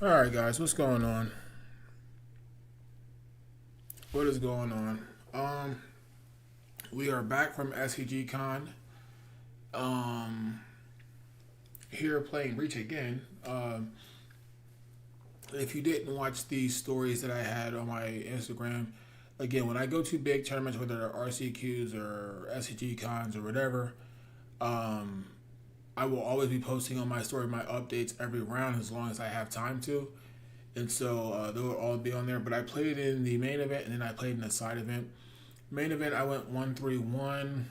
All right, guys, what's going on? What is going on? Um, we are back from SCG Con. Um, Here playing Reach again. If you didn't watch the stories that I had on my Instagram, again, when I go to big tournaments, whether they're RCQs or SCG Cons or whatever, um, I will always be posting on my story my updates every round as long as I have time to. And so they will all be on there. But I played in the main event and then I played in the side event. Main event, I went 1-3-1.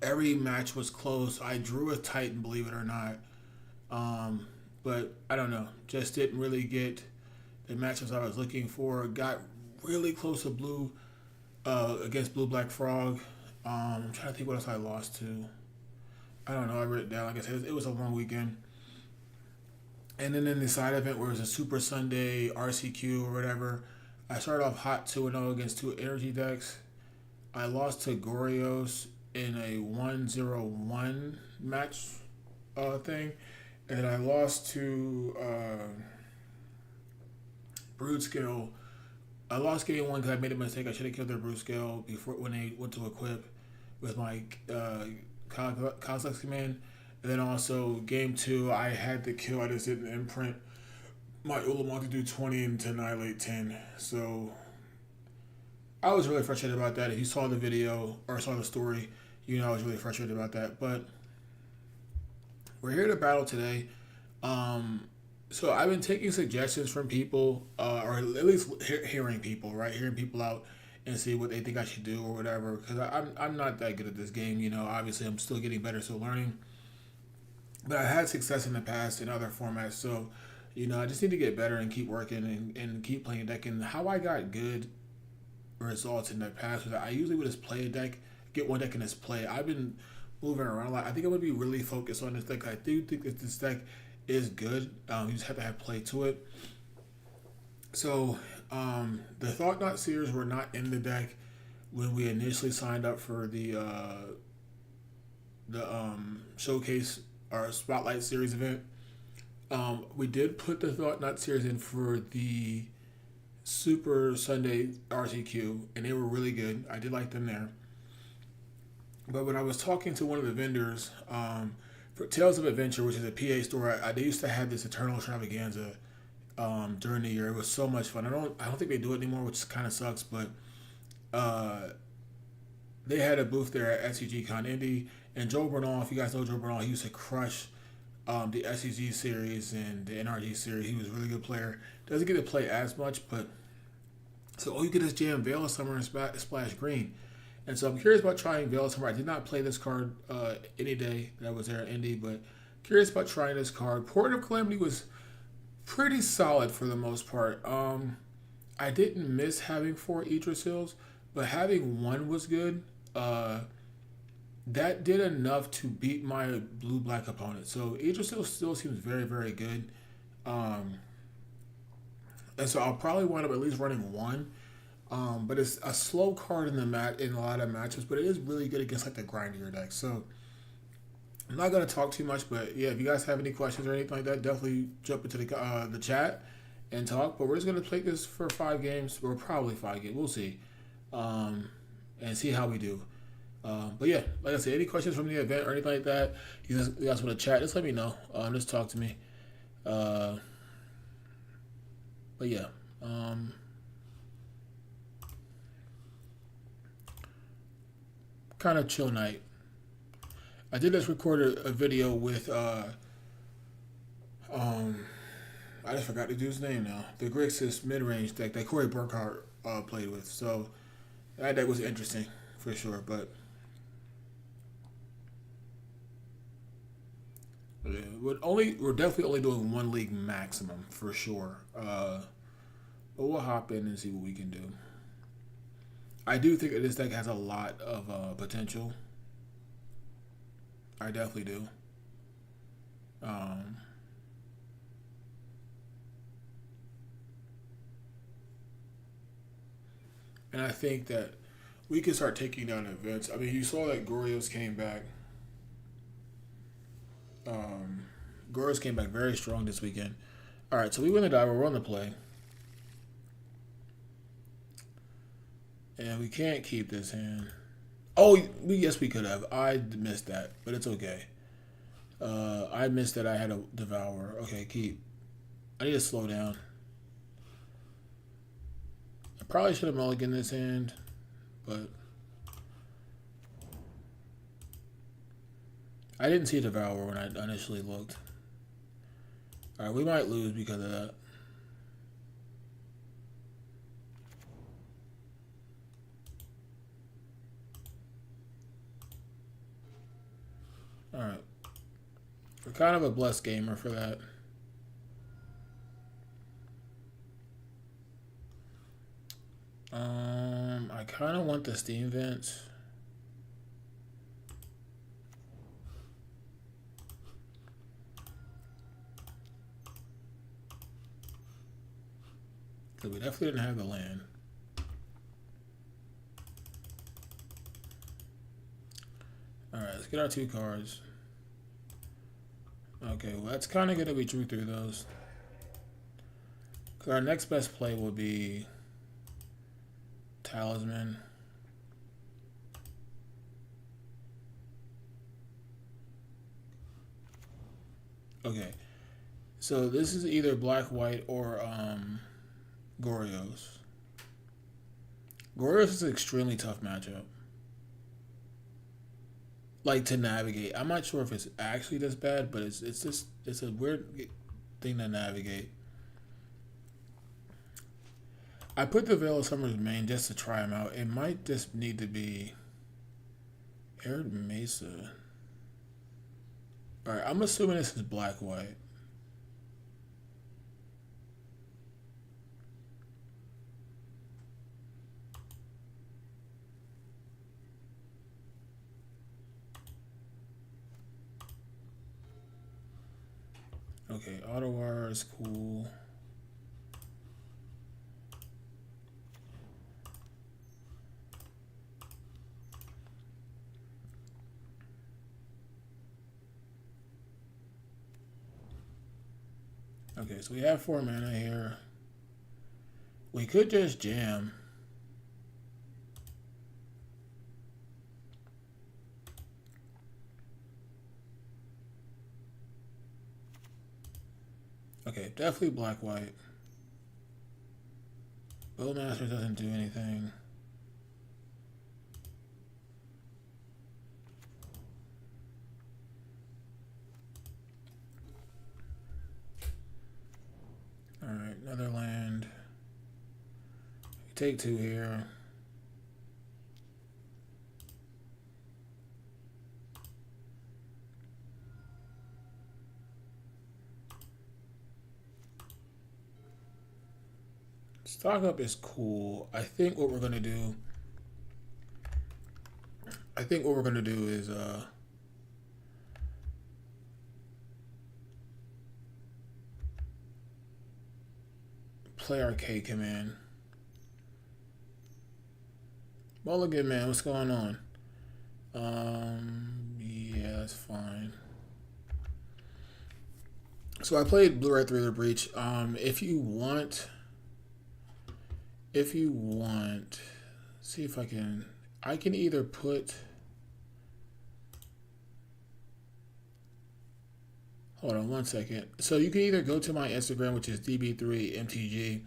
Every match was close. I drew a Titan, believe it or not. But I don't know. Just didn't really get the matches I was looking for. Got really close to blue against Blue Black Frog. I'm trying to think what else I lost to. I don't know. I wrote it down. Like I said, it was a long weekend. And then in the side event, where it was a Super Sunday RCQ or whatever, I started off hot 2-0 against two energy decks. I lost to Gorios in a 1-0-1 match thing. And then I lost to Brood Scale. I lost game one because I made a mistake. I should have killed their Brood Scale before when they went to equip with my Coslex command. And then also game two, I had the kill. I just didn't imprint my Ulamog to do 20 and to annihilate 10. So I was really frustrated about that. If you saw the video or saw the story, you know I was really frustrated about that. But we're here to battle today. So I've been taking suggestions from people, or at least hearing people, right? Hearing people out and see what they think I should do or whatever. Because I'm not that good at this game. You know, obviously I'm still getting better, still learning. But I had success in the past in other formats. So, you know, I just need to get better and keep working and keep playing a deck. And how I got good results in the past was that I usually would just play a deck, get one deck and just play. I've been moving around a lot. I think I'm going to be really focused on this deck. I do think that this deck is good. You just have to have play to it. So, the Thought Knot Seers were not in the deck when we initially signed up for the showcase or Spotlight Series event. We did put the Thought Knot Series in for the Super Sunday RCQ, and they were really good. I did like them there. But when I was talking to one of the vendors for Tales of Adventure, which is a PA store, they used to have this Eternal Extravaganza during the year. It was so much fun. I don't think they do it anymore, which kind of sucks. But they had a booth there at SCG Con Indy, and Joe Bernal. If you guys know Joe Bernal, he used to crush the SCG series and the NRG series. He was a really good player. Doesn't get to play as much, but so all you get is Jam Veil of Summer and Splash Green. And so I'm curious about trying Veil of Summer. I did not play this card any day that I was there at Indy, but curious about trying this card. Port of Calamity was pretty solid for the most part. I didn't miss having 4 Idris, but having 1 was good. That did enough to beat my blue-black opponent. So Idris still seems very, very good. And so I'll probably wind up at least running 1. But it's a slow card in a lot of matches, but it is really good against like the grindier deck. So I'm not gonna talk too much, but yeah, if you guys have any questions or anything like that, definitely jump into the chat and talk. But we're just gonna play this for 5 games, or probably 5 games. We'll see, and see how we do. But yeah, like I said, any questions from the event or anything like that, you guys want to chat, just let me know. Just talk to me. But yeah. Kind of chill night. I did just record a video with I just forgot the dude's name now. The Grixis mid-range deck that Corey Burkhart played with. So that deck was interesting for sure. But yeah, we're definitely only doing 1 league maximum for sure. But we'll hop in and see what we can do. I do think that this deck has a lot of potential. I definitely do. And I think that we can start taking down events. I mean, you saw that Gorios came back. Gorios came back very strong this weekend. All right, so we win the die. We're on the play, and we can't keep this hand. Oh, yes, we could have. I missed that, but it's okay. I missed that I had a devour. Okay, keep. I need to slow down. I probably should have mulliganed this hand, but I didn't see devour when I initially looked. All right, we might lose because of that. All right, we're kind of a blessed gamer for that. I kind of want the steam vents. Because we definitely didn't have the land. Alright, let's get our 2 cards. Okay, well that's kind of going to be true through those. Because our next best play will be Talisman. Okay, so this is either black, white, or Gorios. Gorios is an extremely tough matchup. Like to navigate. I'm not sure if it's actually this bad, but it's just it's a weird thing to navigate. I put the Veil of Summer's main just to try him out. It might just need to be Arid Mesa. Alright, I'm assuming this is black white. Okay, auto wire is cool. Okay, so we have 4 mana here. We could just jam. Okay, definitely black white. Bowmaster doesn't do anything. Alright, another land. We take 2 here. Stock up is cool. I think what we're gonna do is play our K command. Mulligan, man, what's going on? Yeah, that's fine. So I played Blue Red 3 The Breach. If you want, see if I can either put, hold on one second. So you can either go to my Instagram, which is db3mtg,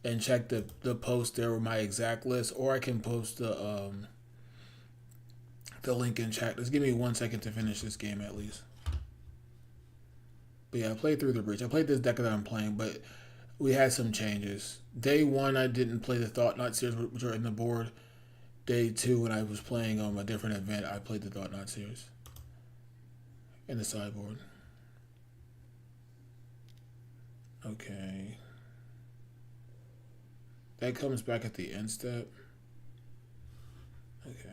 and check the post there with my exact list, or I can post the link in chat. Just give me 1 second to finish this game at least. But yeah, I played Through the Breach. I played this deck that I'm playing, but we had some changes. Day 1, I didn't play the Thought Knot series, which are in the board. Day 2, when I was playing a different event, I played the Thought Knot series in the sideboard. Okay. That comes back at the end step. Okay.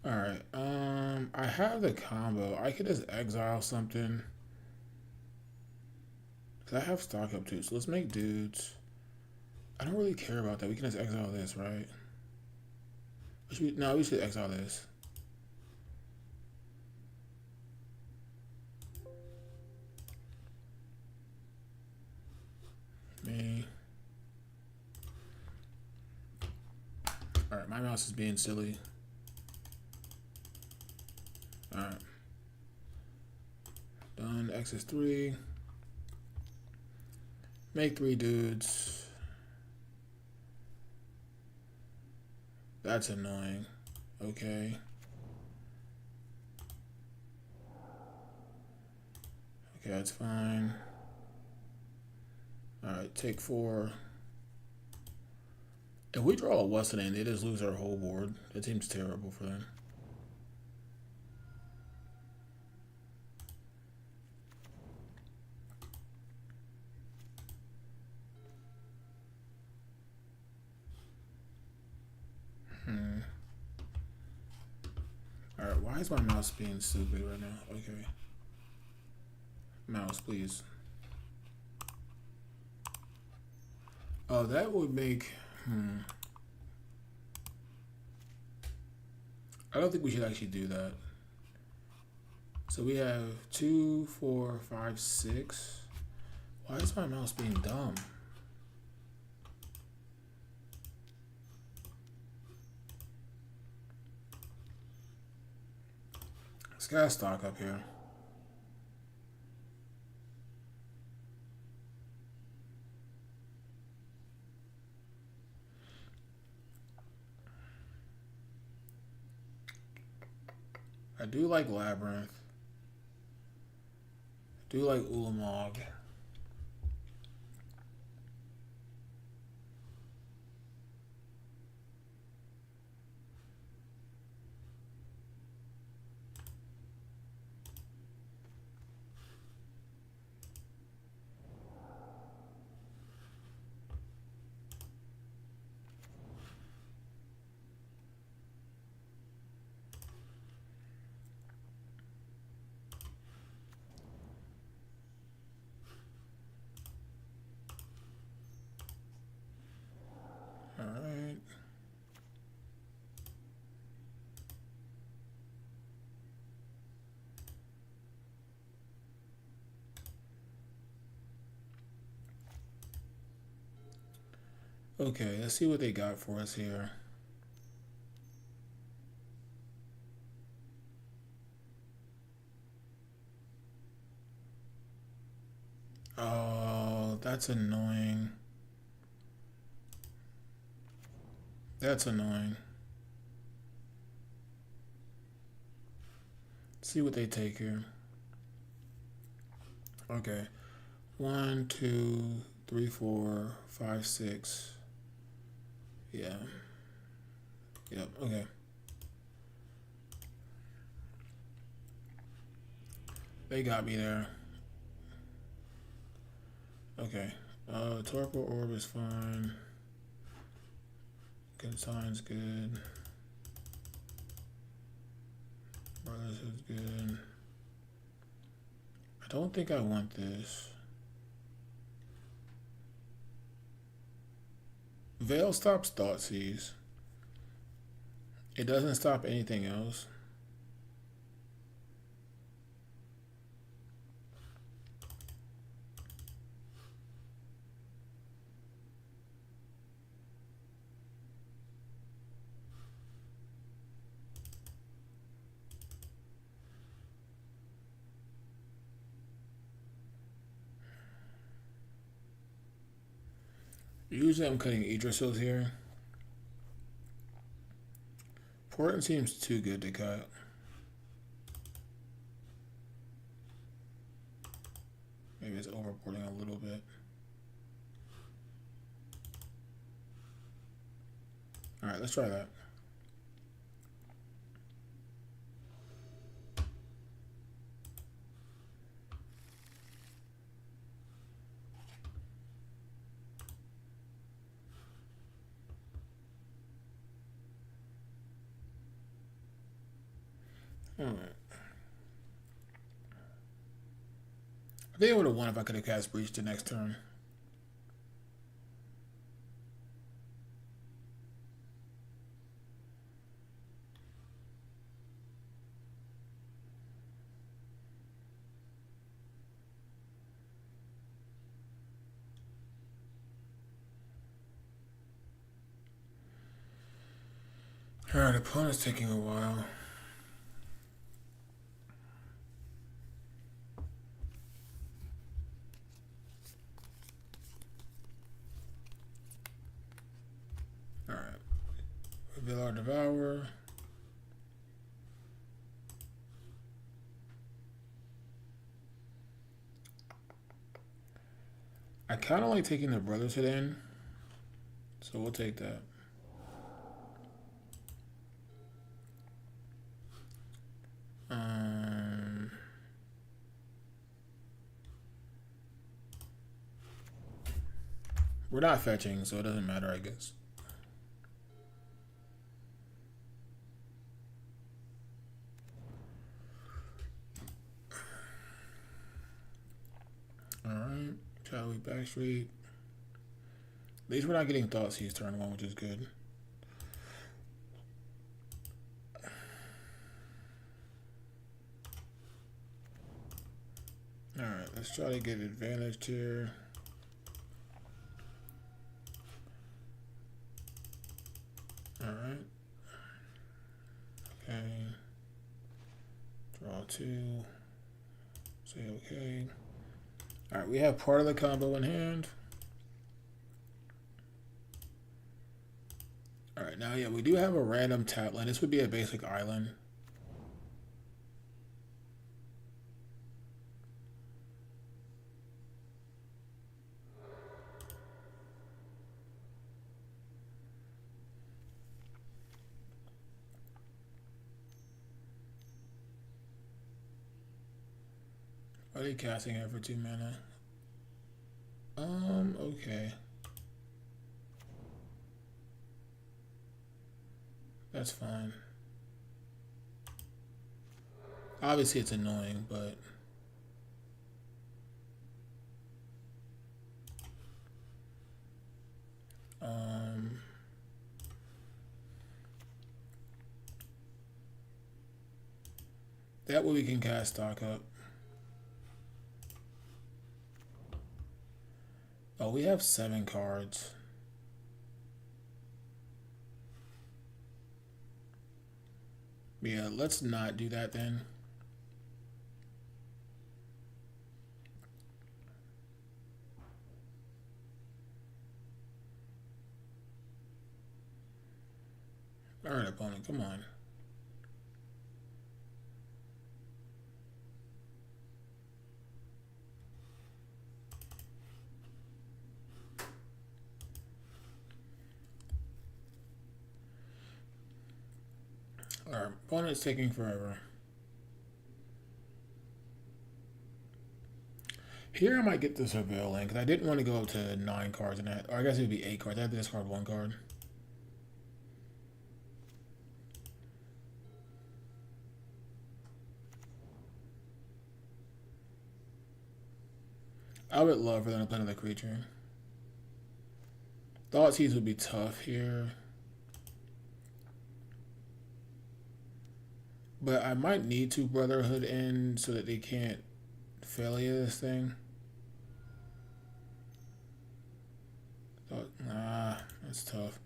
Alright, I have the combo. I could just exile something. Cause I have stock up too, so let's make dudes. I don't really care about that. We can just exile this, right? No, we should exile this. Me. Alright, my mouse is being silly. Alright. Done. X is 3. Make 3 dudes. That's annoying. Okay. Okay, that's fine. Alright, take 4. If we draw a Western and they just lose our whole board, it seems terrible for them. Alright, why is my mouse being stupid right now? Okay. Mouse, please. Oh, that would make... I don't think we should actually do that. So we have 2, 4, 5, 6. Why is my mouse being dumb? It's got stock up here. I do like Labyrinth. I do like Ulamog. Alright. Okay, let's see what they got for us here. Oh, that's annoying. That's annoying. Let's see what they take here. Okay. 1, 2, 3, 4, 5, 6. Yeah. Yep, okay. They got me there. Okay. Torpor Orb is fine. Good sign's good. Brothers is good. I don't think I want this. Veil stops Thoughtseize. It doesn't stop anything else. Usually I'm cutting Idrisos here. Portent seems too good to cut. Maybe it's overporting a little bit. Alright, let's try that. Alright. I think I would have won if I could have cast Breach the next turn. Alright, opponent's taking a while. Alright. Reveal our Devourer. I kind of like taking the Brotherhood in, so we'll take that. We're not fetching, so it doesn't matter, I guess. Alright, Chadwick Backstreet. At least we're not getting Thoughtseize turn 1, which is good. Alright, let's try to get advantage here. Alright. Okay. Draw 2. Say okay. Alright, we have part of the combo in hand. Alright, now yeah, we do have a random tap land. This would be a basic island. Are they casting it for 2 mana? Okay. That's fine. Obviously it's annoying, but that way we can cast stock up. Oh, we have 7 cards. Yeah, let's not do that then. Alright, opponent, come on. Our opponent's taking forever. Here I might get the Surveil in, because I didn't want to go up to 9 cards in that. Or I guess it would be 8 cards. I have to discard 1 card. I would love for them to play another creature. Thoughtseize would be tough here. But I might need to Brotherhood in so that they can't failure this thing. Nah, that's tough.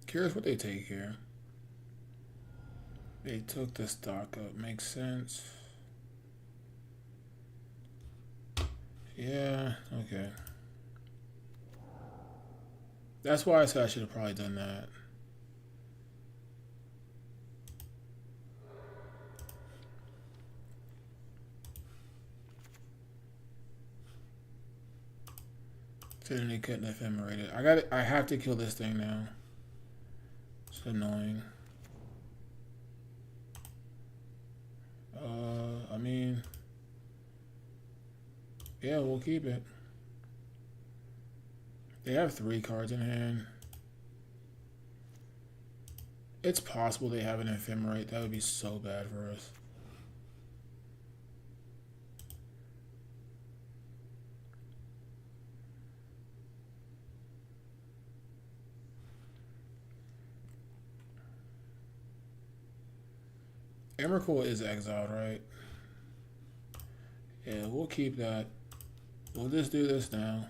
Curious what they take here. They took the stock up. Makes sense. Yeah, okay. That's why I said I should have probably done that. Then they couldn't ephemerate it. I have to kill this thing now. It's annoying. I mean, yeah, we'll keep it. They have 3 cards in hand. It's possible they have an ephemerate. That would be so bad for us. Emrakul is exiled, right? Yeah, we'll keep that. We'll just do this now.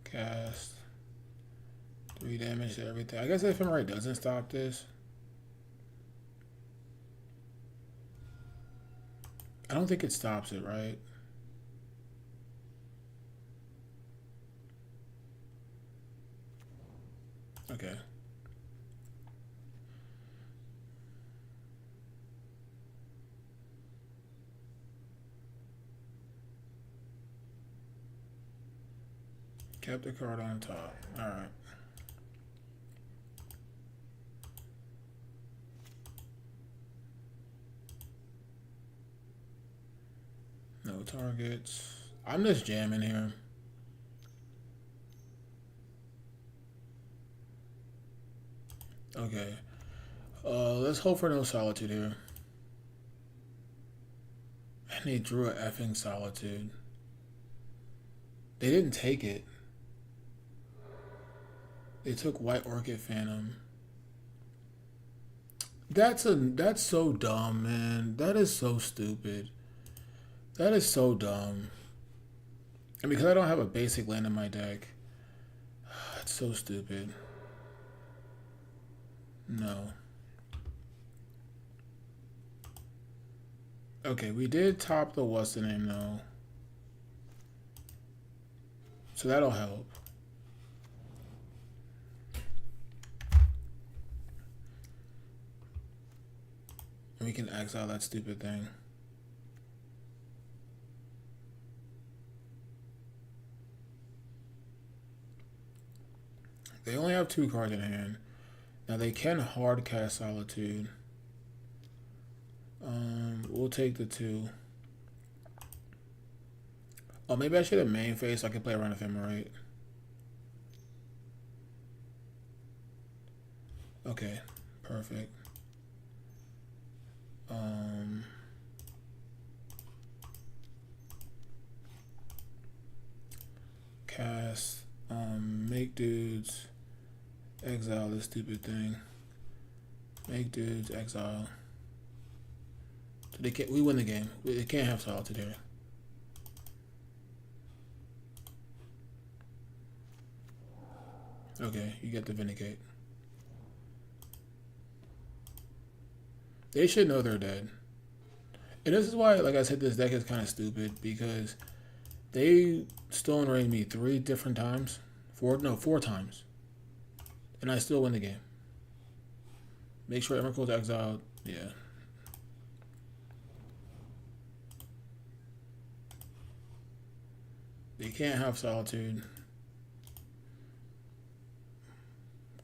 Cast 3 damage to everything. I guess ephemerate doesn't stop this. I don't think it stops it, right? Okay. Kept the card on top. Alright. No targets. I'm just jamming here. Okay. Let's hope for no solitude here. And they drew a effing solitude. They didn't take it. They took White Orchid Phantom. That's so dumb, man. That is so stupid. That is so dumb. And because I don't have a basic land in my deck, it's so stupid. No. Okay, we did top the what's the name though. So that'll help. And we can exile that stupid thing. They only have 2 cards in hand. Now they can hard cast Solitude. We'll take the 2. Oh, maybe I should have main phase so I can play around Ephemerate. Okay, perfect. Cast, make dudes, exile this stupid thing. Make dudes, exile. So they can't, we win the game. They can't have Solitude here. Okay, you get the Vindicate. They should know they're dead. And this is why, like I said, this deck is kind of stupid because they Stone Rain me 3 different times. 4 times. And I still win the game. Make sure Emrakul's exiled. Yeah. They can't have Solitude.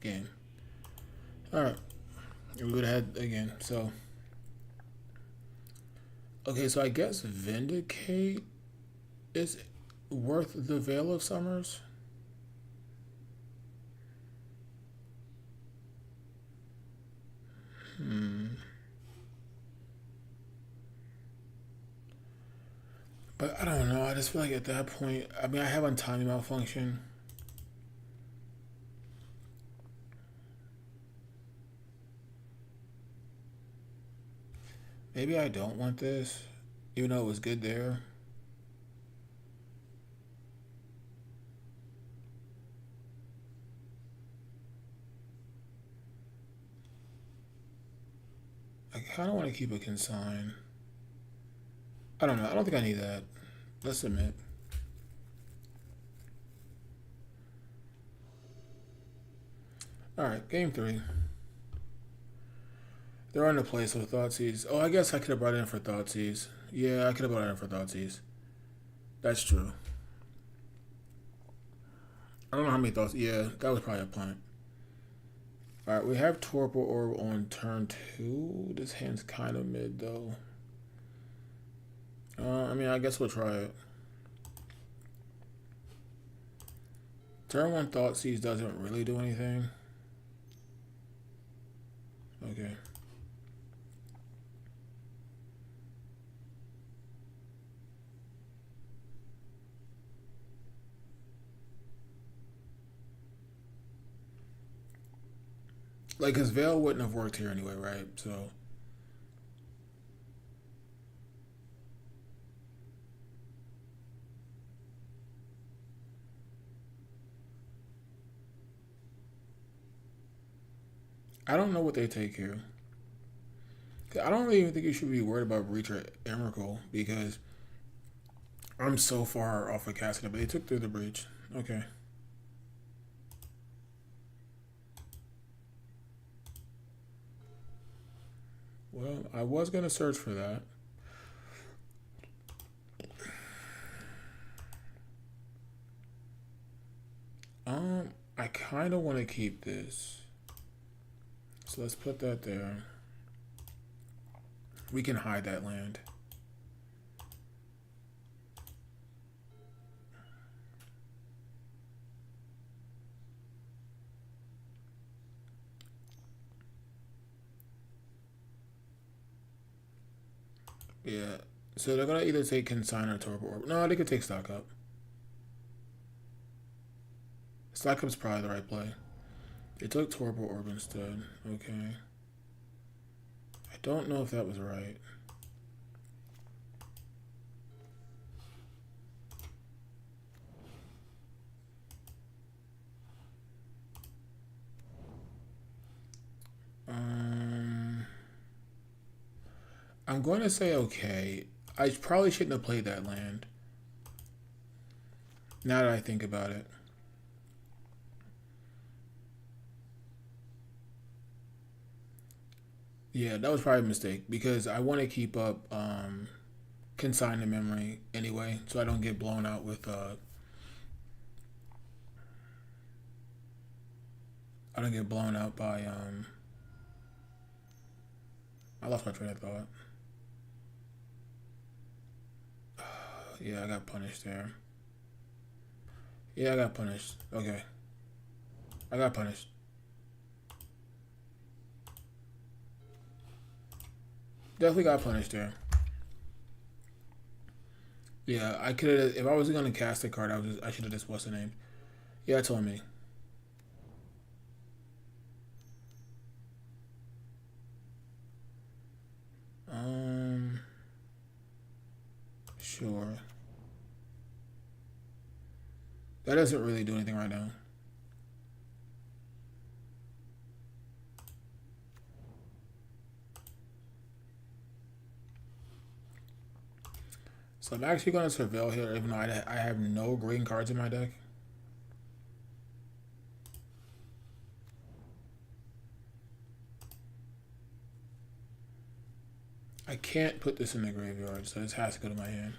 Game. Alright. We would have had again. So. Okay, so I guess Vindicate is worth the Veil of Summers. But I don't know. I just feel like at that point, I mean, I have Untimely Malfunction. Maybe I don't want this, even though it was good there. I kind of want to keep a consign. I don't know. I don't think I need that. Let's submit. Alright, game 3. They're on the place with Thoughtseize. Oh, I guess I could have brought it in for Thoughtseize. Yeah, I could have brought it in for Thoughtseize. That's true. I don't know how many thoughts. Yeah, that was probably a punt. Alright, we have Torpor Orb on turn 2. This hand's kind of mid, though. I mean, I guess we'll try it. Turn 1 Thoughtseize doesn't really do anything. Okay. Like, his Veil wouldn't have worked here anyway, right? So... I don't know what they take here. I don't really even think you should be worried about Breach or Emrakul because I'm so far off of casting it, but they took through the Breach. Okay. Well, I was going to search for that. I kind of want to keep this. So let's put that there. We can hide that land. Yeah. So they're going to either take Consign or Torpor Orb. No, they could take Stock Up. Stock Up's probably the right play. They took Torpor Orb instead. Okay. I don't know if that was right. I'm going to say okay. I probably shouldn't have played that land. Now that I think about it. Yeah, that was probably a mistake because I want to keep up consign to memory anyway, so I don't get blown out with I don't get blown out by I lost my train of thought. Yeah, I got punished there. Yeah, I got punished. Okay. I got punished. Definitely got punished there. Yeah, I could have. If I was gonna cast a card, I should have just what's the name? Yeah, told me. Sure. That doesn't really do anything right now. So I'm actually going to surveil here, even though I have no green cards in my deck. I can't put this in the graveyard, so this has to go to my hand.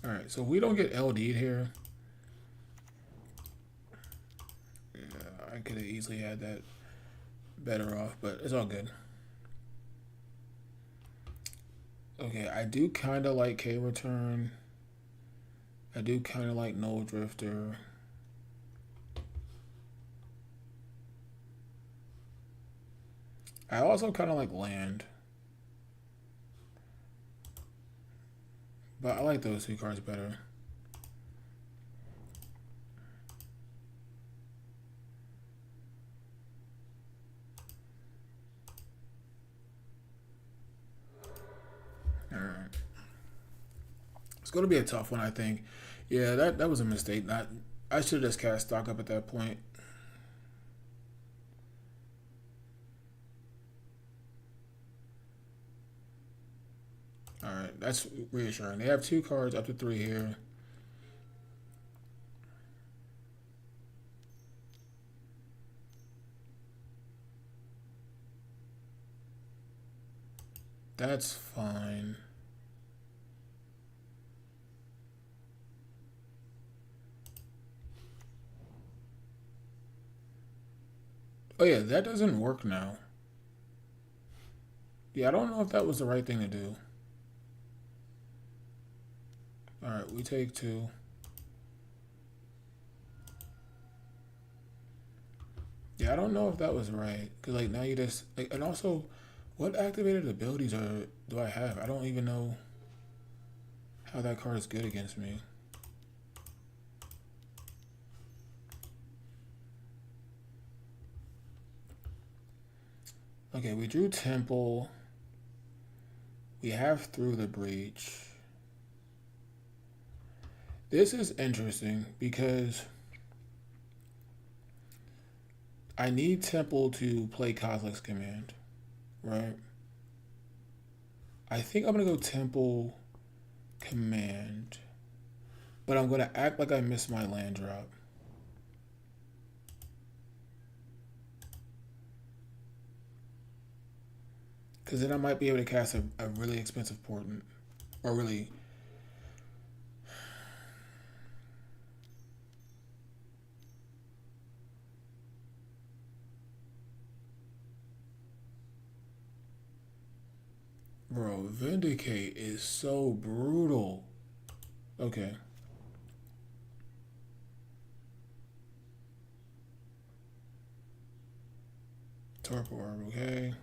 Alright, so we don't get LD'd here. Yeah, I could have easily had that better off, but it's all good. Okay, I do kind of like K-Return. I do kind of like Null Drifter. I also kind of like Land. But I like those two cards better. Alright. It's going to be a tough one, I think. Yeah, that was a mistake. I should have just cast Stock Up at that point. Alright, that's reassuring. They have 2 cards up to 3 here. That's fine. Oh yeah, that doesn't work now. Yeah, I don't know if that was the right thing to do. Alright, we take 2. Yeah, I don't know if that was right. Cause like now you just like, and also, what activated abilities do I have? I don't even know how that card is good against me. Okay, we drew Temple. We have Through the Breach. This is interesting because I need Temple to play Kozilek's Command, right? I think I'm gonna go Temple Command, but I'm gonna act like I missed my land drop. Because then I might be able to cast a really expensive portent. Or really... Bro, Vindicate is so brutal. Okay. Torpor Orb, okay.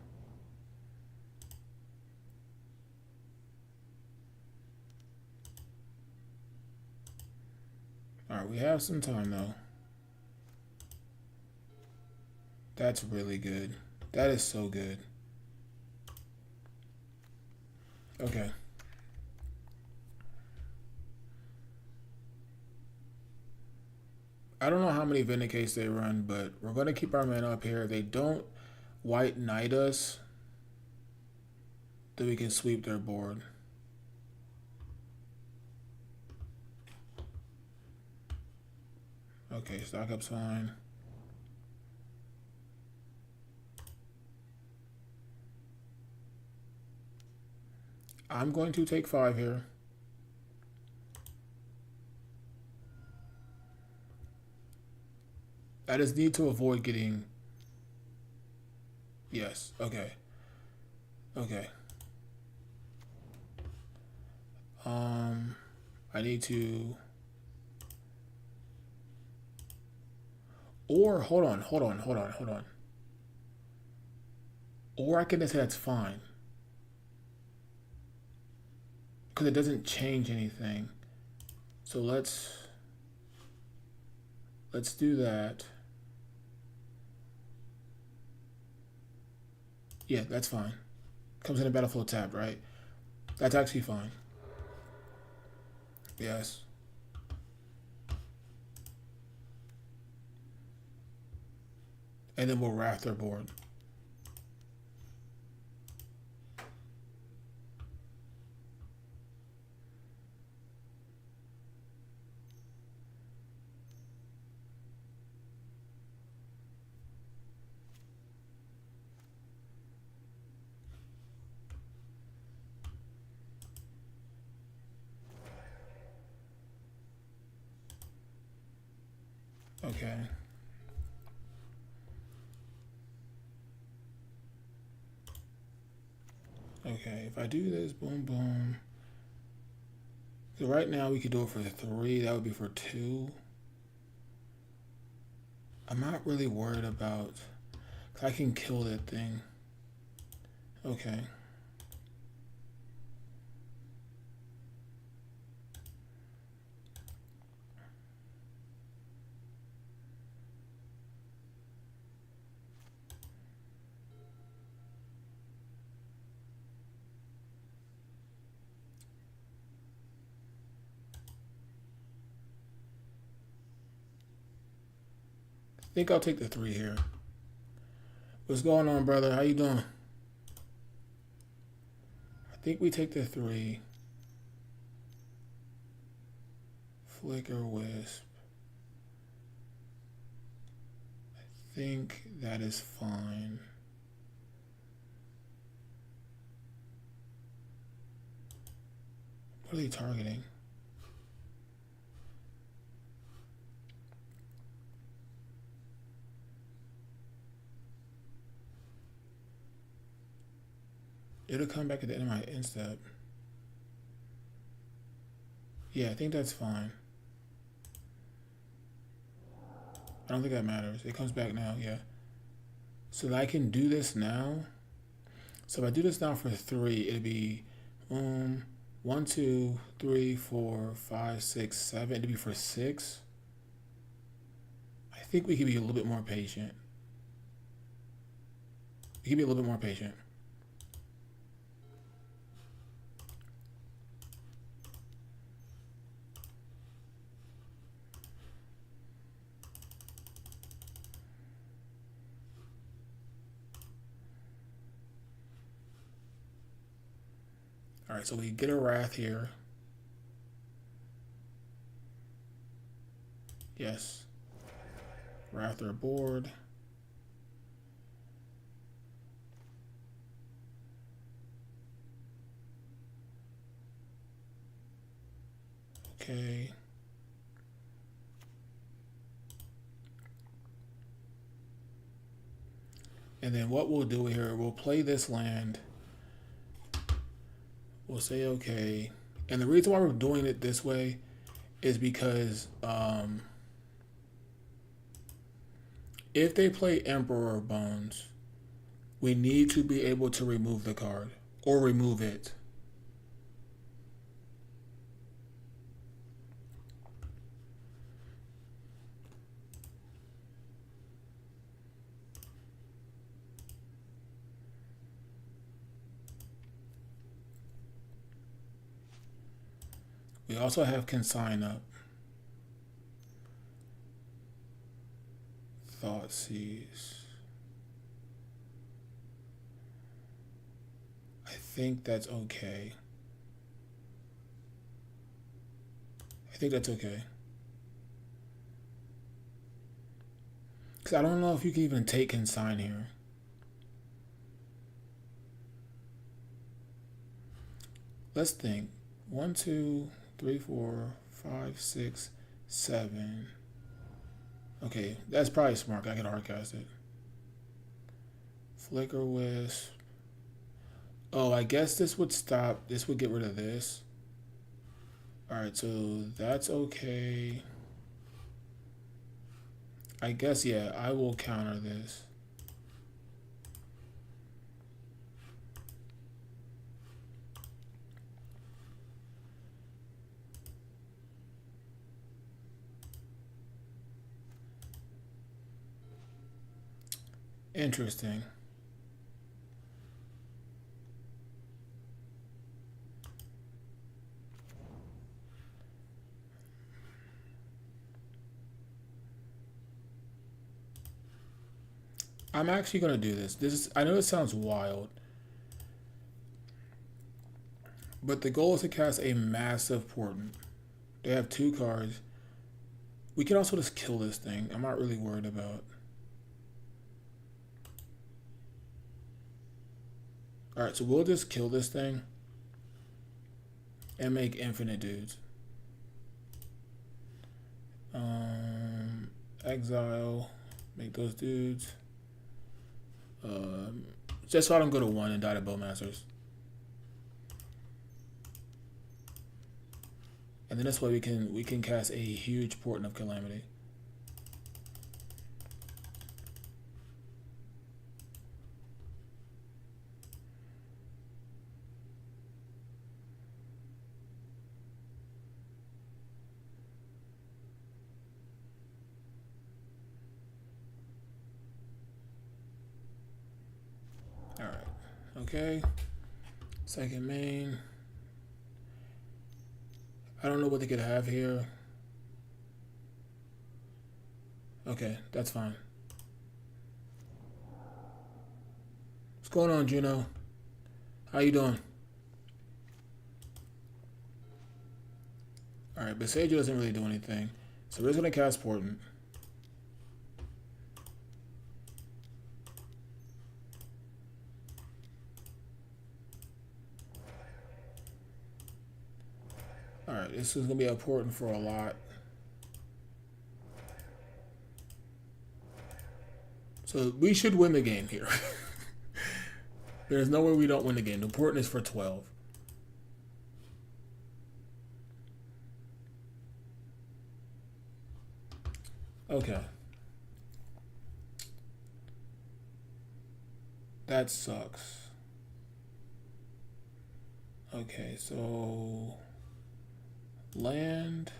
Alright, we have some time though. That's really good. That is so good. Okay. I don't know how many Vindicates they run, but we're going to keep our men up here. If they don't White Knight us, then we can sweep their board. Okay, stock up's fine. I'm going to take 5 here. I just need to avoid getting... Yes, okay. Okay. I need to... Or, hold on. Or I can just say that's fine. Because it doesn't change anything. So let's do that. Yeah, that's fine. Comes in a battlefield tapped, right? That's actually fine. Yes. And then we'll raft their board. Okay. Okay, if I do this, boom, boom. So right now we could do it for 3. That would be for 2. I'm not really worried about... Cause I can kill that thing. Okay. I think I'll take the 3 here. What's going on, brother? How you doing? I think we take the 3. Flicker Wisp. I think that is fine. What are they targeting? It'll come back at the end of my instep. Yeah, I think that's fine. I don't think that matters. It comes back now, yeah. So I can do this now. So if I do this now for 3, it'll be 1, 2, 3, 4, 5, 6, 7. It'll be for 6. I think we can be a little bit more patient. We can be a little bit more patient. All right, so we get a wrath here. Yes. Wrath or board. Okay. And then what we'll do here, we'll play this land. We'll say okay. And the reason why we're doing it this way is because if they play Emperor Bones, we need to be able to remove the card or remove it. We also have Consign up. Thoughtseize. I think that's okay. I think that's okay. Because I don't know if you can even take Consign here. Let's think. 1, 2, 3, 4, 5, 6, 7. Okay, that's probably smart. I can hardcast it. Flicker Wisp. Oh, I guess this would stop. This would get rid of this. Alright, so that's okay. I guess, yeah, I will counter this. Interesting. I'm actually going to do this. I know it sounds wild, but the goal is to cast a massive portent. They have 2 cards. We can also just kill this thing. I'm not really worried about. Alright, so we'll just kill this thing and make infinite dudes. Exile, make those dudes. Just so I don't go to 1 and die to Bowmasters. And then this way we can cast a huge Portent of Calamity. Alright. Okay. Second main. I don't know what they could have here. Okay, that's fine. What's going on, Juno? How you doing? Alright, but Sage doesn't really do anything. So we're just going to cast Portent. this is gonna be important for a lot. So we should win the game here. There's no way we don't win the game. The important is for 12. Okay. That sucks. Okay, so land.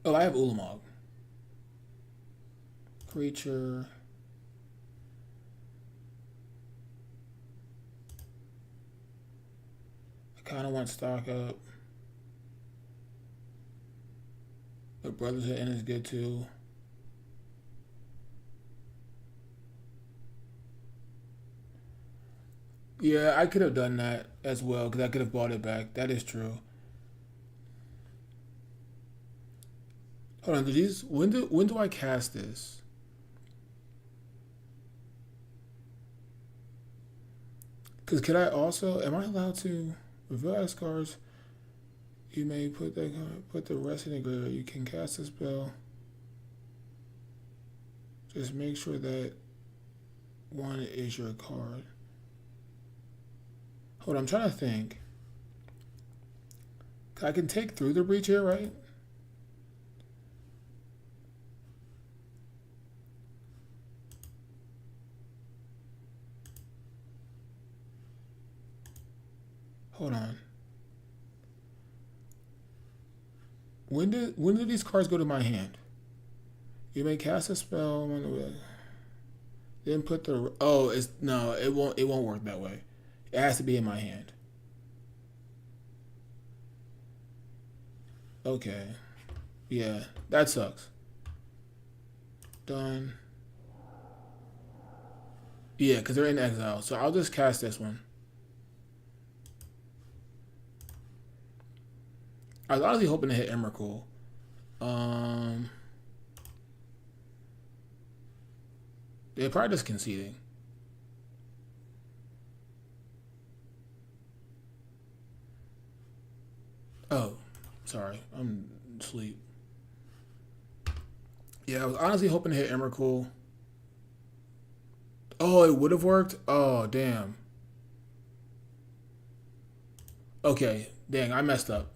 Oh, I have Ulamog. Creature. I kind of want stock up. But Brothers of N is good too. Yeah, I could have done that as well because I could have bought it back. That is true. Hold on, do these? When do I cast this? Because could I also? Am I allowed to reveal X cards? You may put the rest in the graveyard. You can cast a spell. Just make sure that one is your card. Hold on, I'm trying to think. I can take through the breach here, right? Hold on. When do these cards go to my hand? You may cast a spell. Then put the it won't work that way. It has to be in my hand. Okay. Yeah, that sucks. Done. Yeah, because they're in exile. So I'll just cast this one. I was honestly hoping to hit Emrakul. They're probably just conceding. Oh, sorry. I'm asleep. Yeah, I was honestly hoping to hit Emrakul. Oh, it would have worked? Oh, damn. Okay, dang, I messed up.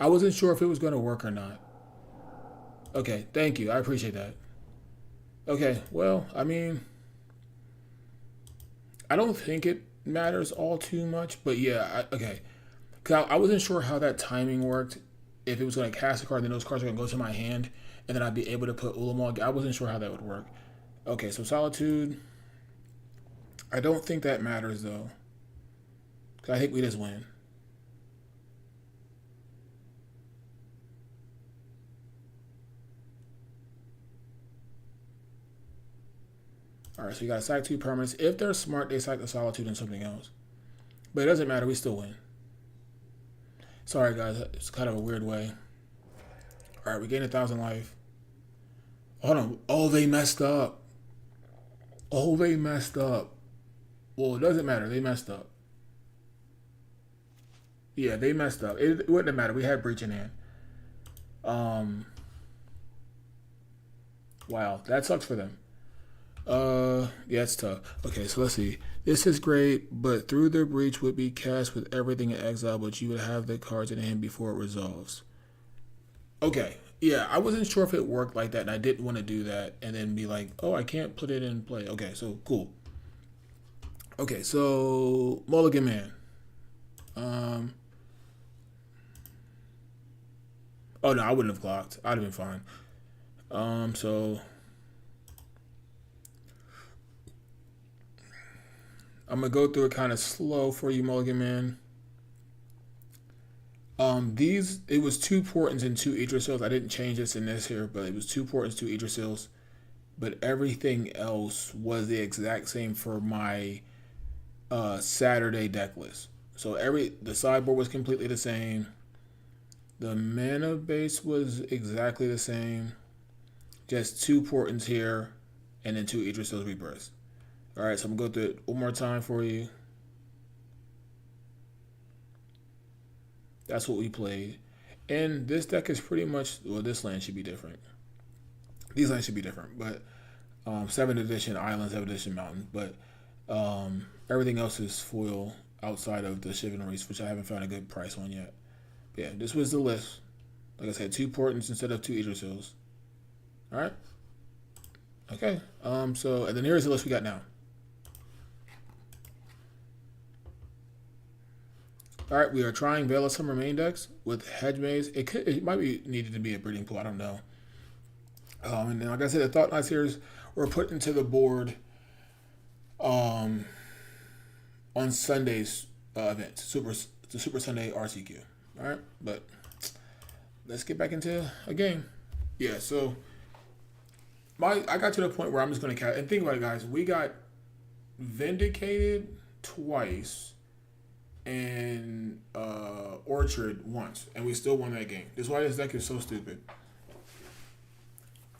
I wasn't sure if it was going to work or not. Okay, thank you. I appreciate that. Okay, well, I mean, I don't think it matters all too much, but yeah, okay. Because I wasn't sure how that timing worked. If it was going to cast a card, then those cards are going to go to my hand, and then I'd be able to put Ulamog. I wasn't sure how that would work. Okay, so Solitude. I don't think that matters, though. I think we just win. All right, so you got to sack 2 permanents. If they're smart, they sack the Solitude and something else. But it doesn't matter. We still win. Sorry, guys. It's kind of a weird way. All right, we gained 1,000 life. Hold on. Oh, they messed up. Oh, they messed up. Well, it doesn't matter. They messed up. Yeah, they messed up. It wouldn't have mattered. We had breach in hand. Wow, that sucks for them. Yeah, it's tough. Okay, so let's see. This is great, but through the breach would be cast with everything in exile, but you would have the cards in hand before it resolves. Okay, yeah, I wasn't sure if it worked like that, and I didn't want to do that, and then be like, oh, I can't put it in play. Okay, so cool. Okay, so Mulligan Man. Oh no, I wouldn't have clocked. I'd have been fine. So I'm gonna go through it kind of slow for you, Mulligan Man. It was 2 Portents and 2 Yggdrasils. I didn't change this in this here, but it was 2 Portents, 2 Yggdrasils. But everything else was the exact same for my Saturday deck list. So the sideboard was completely the same. The mana base was exactly the same. Just 2 Portents here, and then 2 Yggdrasil Rebirths. All right, so I'm gonna go through it one more time for you. That's what we played. And this deck is pretty much, well, this land should be different. These lands should be different, but 7th edition island, 7th edition mountain, but everything else is foil outside of the Chivalries, which I haven't found a good price on yet. But yeah, this was the list. Like I said, 2 Portents instead of 2 Idrissils. All right. Okay. So and then here's the list we got now. All right, we are trying Veil of Summer main decks with Hedge Maze. It might be needed to be a breeding pool. I don't know. And then, like I said, the Thought Knights here were put into the board on Sunday's event, the Super Sunday RCQ. All right, but let's get back into a game. Yeah, so I got to the point where I'm just going to catch. And think about it, guys. We got Vindicated twice and Orchard once, and we still won that game. That's why this deck is so stupid.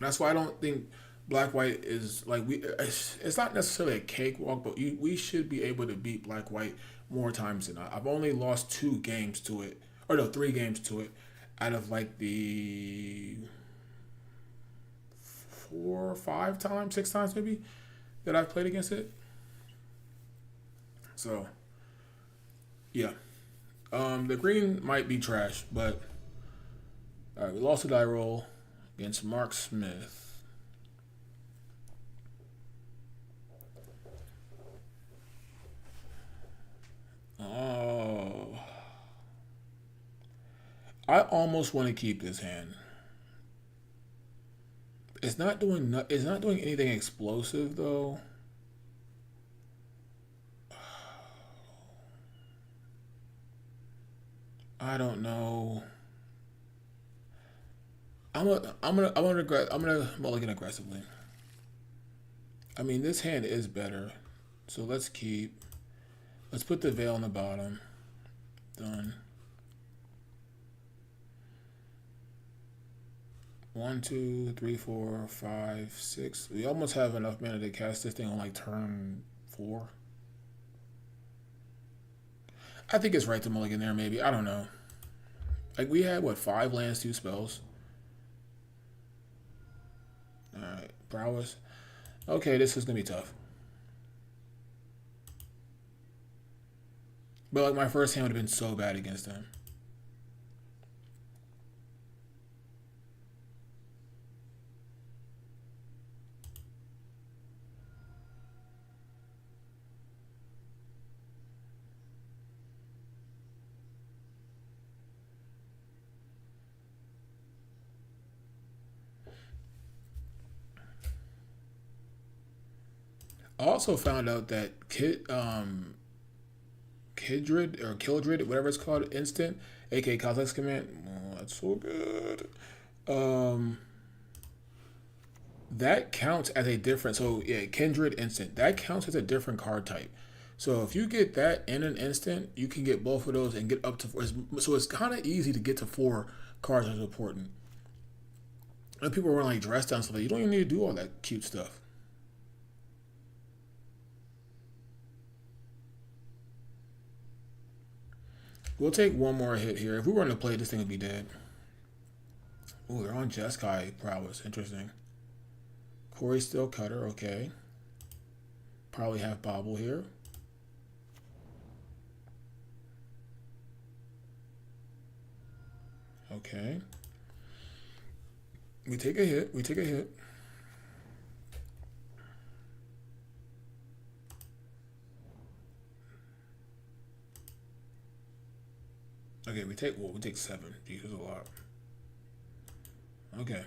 That's why I don't think Black White is like it's not necessarily a cakewalk, but we should be able to beat Black White more times than not. I've only lost 2 games to it, or no, 3 games to it, out of like the 4 or 5 times, 6 times maybe that I've played against it. So yeah, the green might be trash, but all right, we lost a die roll against Mark Smith. Oh, I almost want to keep this hand. It's not doing anything explosive though. I don't know. I'm gonna mulligan aggressively. I mean, this hand is better, so let's put the veil on the bottom. Done. 1, 2, 3, 4, 5, 6. We almost have enough mana to cast this thing on like turn 4. I think it's right to mulligan there, maybe. I don't know. Like, we had, what, 5 lands, 2 spells? Alright, prowess. Okay, this is going to be tough. But, like, my first hand would have been so bad against them. I also found out that Kidrid or Kildred, whatever it's called, instant, aka Complex Command. Oh, that's so good. That counts as a different. So yeah, Kindred instant. That counts as a different card type. So if you get that in an instant, you can get both of those and get up to 4. So it's kind of easy to get to 4 cards that's important. And people were like dressed down, so you don't even need to do all that cute stuff. We'll take one more hit here. If we were to play, this thing would be dead. Oh, they're on Jeskai prowess. Interesting. Corey still cutter. Okay. Probably have Bobble here. Okay. We take a hit. Okay, we take 7. Jesus, a lot. Okay,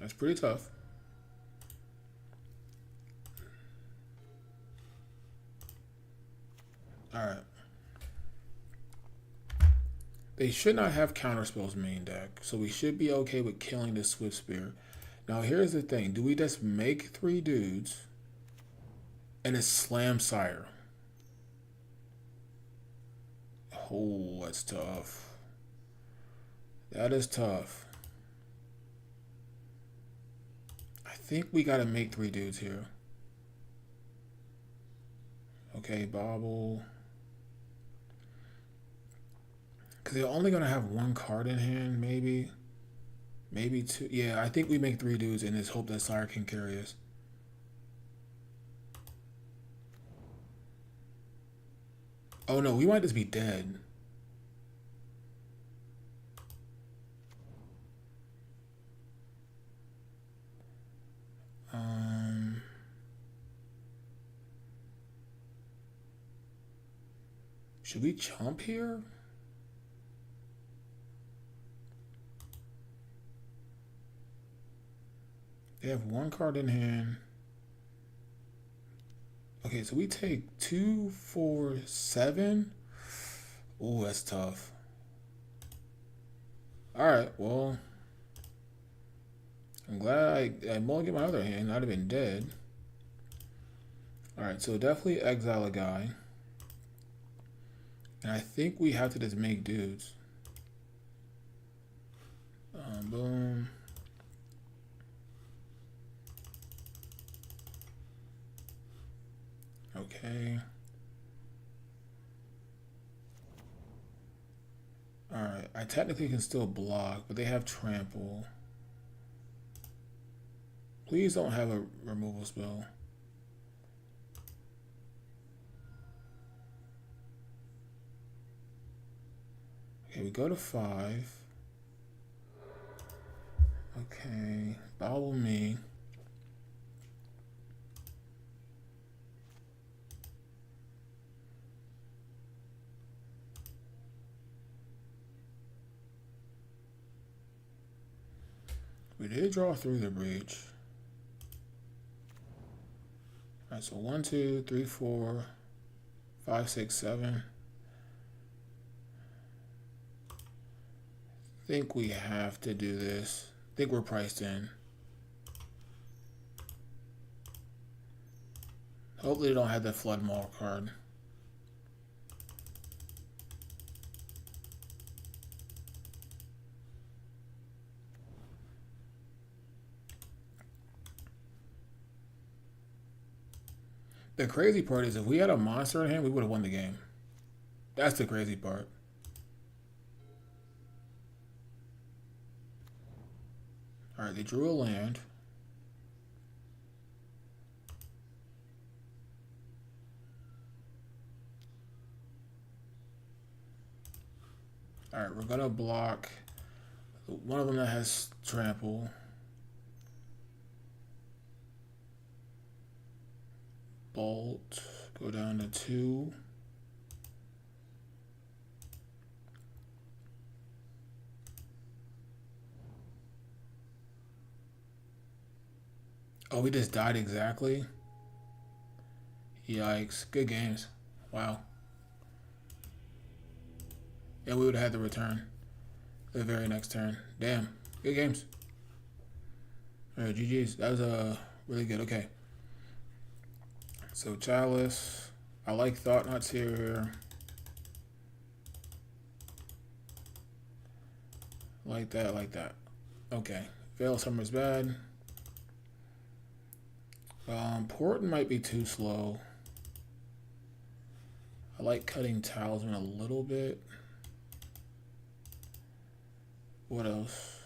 that's pretty tough. All right. They should not have counterspells main deck, so we should be okay with killing this Swift Spear. Now here's the thing: do we just make 3 dudes and it's Slam Sire? Oh, that's tough. That is tough. I think we gotta make 3 dudes here. Okay, bobble. Because they're only going to have one card in hand, maybe. Maybe two. Yeah, I think we make 3 dudes and just hope that Sire can carry us. Oh no, we might just be dead. Should we chump here? They have 1 card in hand. Okay, so we take 2, 4, 7. Oh, that's tough. Alright, well. I'm glad I mulliganed my other hand. I'd have been dead. Alright, so definitely exile a guy. And I think we have to just make dudes. Boom. Okay. Alright, I technically can still block, but they have trample. Please don't have a removal spell. Okay, we go to 5. Okay, follow me. We did draw through the breach. Alright, so 1, 2, 3, 4, 5, 6, 7. I think we have to do this. I think we're priced in. Hopefully they don't have the Flood Maul card. The crazy part is if we had a monster in hand, we would have won the game. That's the crazy part. Alright, they drew a land. Alright, we're gonna block one of them that has trample. Bolt, go down to 2. Oh, we just died exactly? Yikes. Good games. Wow. Yeah, we would have had the return the very next turn. Damn. Good games. Alright, GG's. That was really good. Okay. So Chalice. I like Thought Nuts here. Like that, like that. Okay. Veil Summer's bad. Porton might be too slow. I like cutting Talisman a little bit. What else?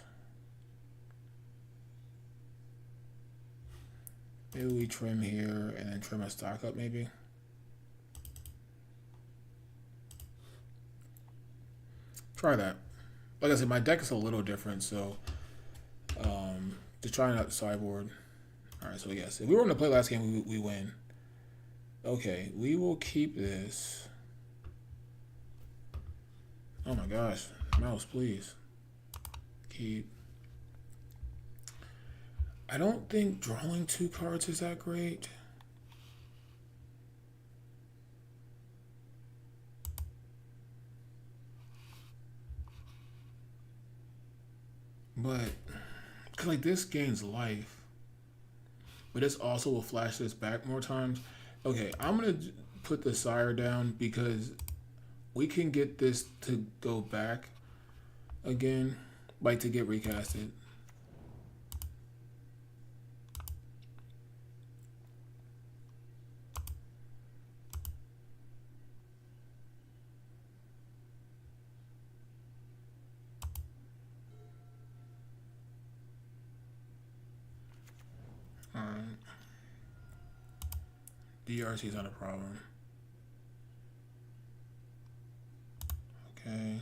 Maybe we trim here and then trim a stock up maybe. Try that. Like I said, my deck is a little different, so just trying out the sideboard. Alright, so yes, if we were going to play last game, we win. Okay, we will keep this. Oh my gosh, mouse, please. Keep. I don't think drawing 2 cards is that great. But, cause like this gains life. But this also will flash this back more times. Okay, I'm gonna put the Sire down because we can get this to go back again, like to get recasted. DRC is not a problem. Okay.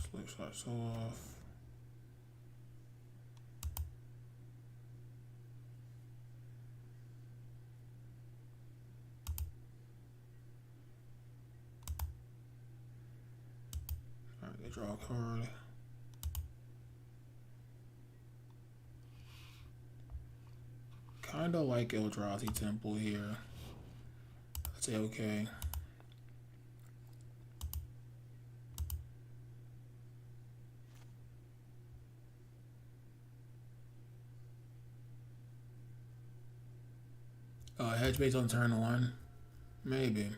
Slip shot so off. Alright, they draw a card. Kinda like Eldrazi Temple here. I'd say okay. Hedge base on turn 1? Maybe.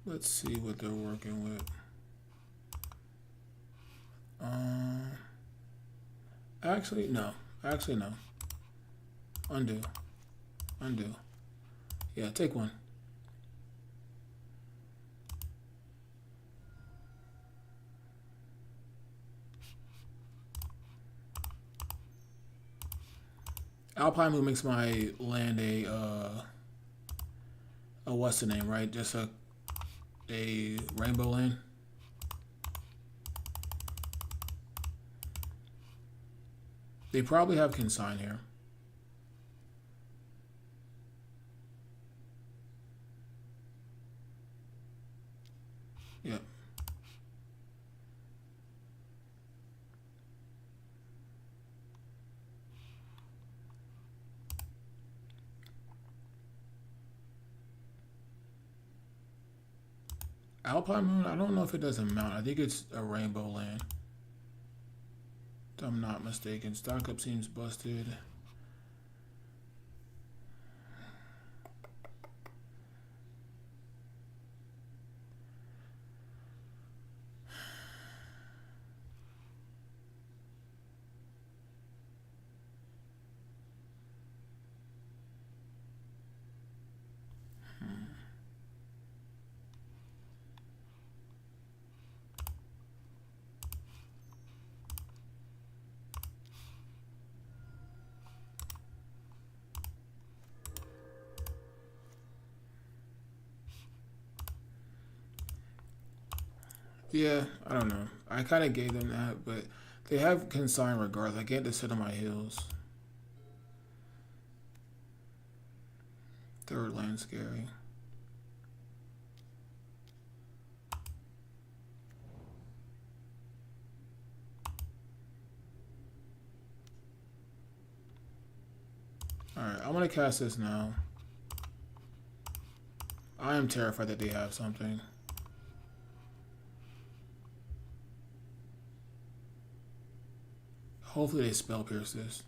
Let's see what they're working with. Actually, no. Actually, no. Undo. Undo. Yeah, take one. Alpine Moon makes my land a what's the name, right? Just a rainbow land. They probably have consign here. Yep. Alpine Moon, I don't know if it does a mount. I think it's a rainbow land. If I'm not mistaken. Stock up seems busted. Yeah, I don't know. I kind of gave them that, but they have consign regardless. I get to sit on my heels. Third land scary. Alright, I'm going to cast this now. I am terrified that they have something. Hopefully they spell pierce this.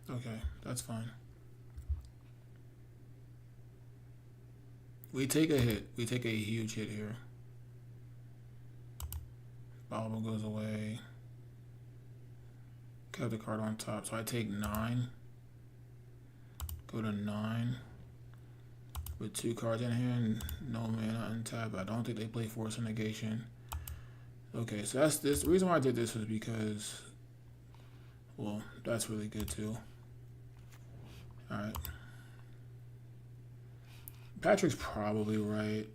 Okay, that's fine. We take a hit. We take a huge hit here. Bobble goes away. Kept the card on top. So I take 9. Go to 9. With 2 cards in hand, no mana untap. I don't think they play Force of Negation. Okay, so that's this. The reason why I did this was because, well, that's really good too. Alright. Patrick's probably right.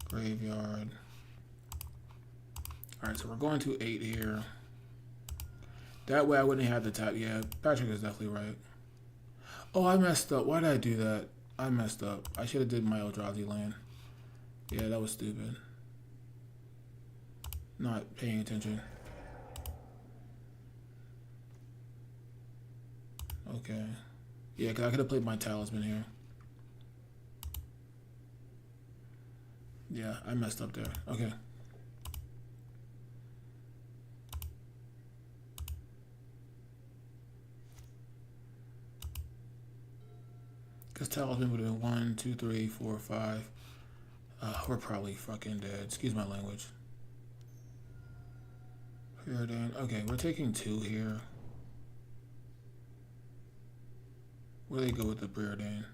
Graveyard. Alright, so we're going to 8 here. That way I wouldn't have to tap. Yeah, Patrick is definitely right. Oh, I messed up. Why did I do that? I messed up. I should have did my Eldrazi land. Yeah, that was stupid. Not paying attention. Okay. Yeah, because I could have played my Talisman here. Yeah, I messed up there. Okay. Because Talisman would have been 1, 2, 3, 4, 5. We're probably fucking dead. Excuse my language. Preordain. Okay, we're taking 2 here. Where do they go with the preordain?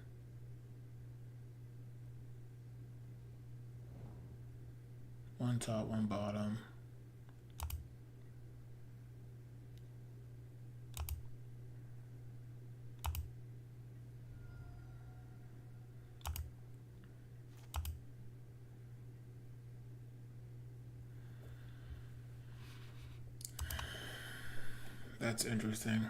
One top, one bottom. That's interesting.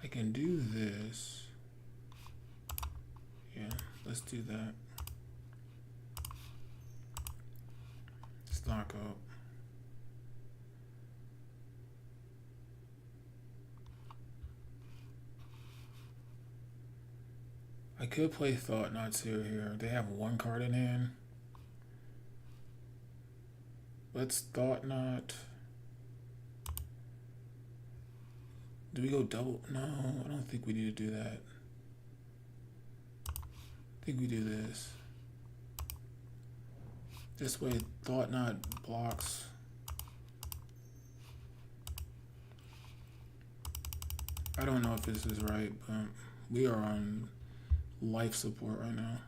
I can do this. Yeah, let's do that. Stock up. I could play Thought Not Seer here. They have 1 card in hand. Let's Thought Not. Do we go double? No, I don't think we need to do that. I think we do this. This way, Thought Not blocks. I don't know if this is right, but we are on life support right now.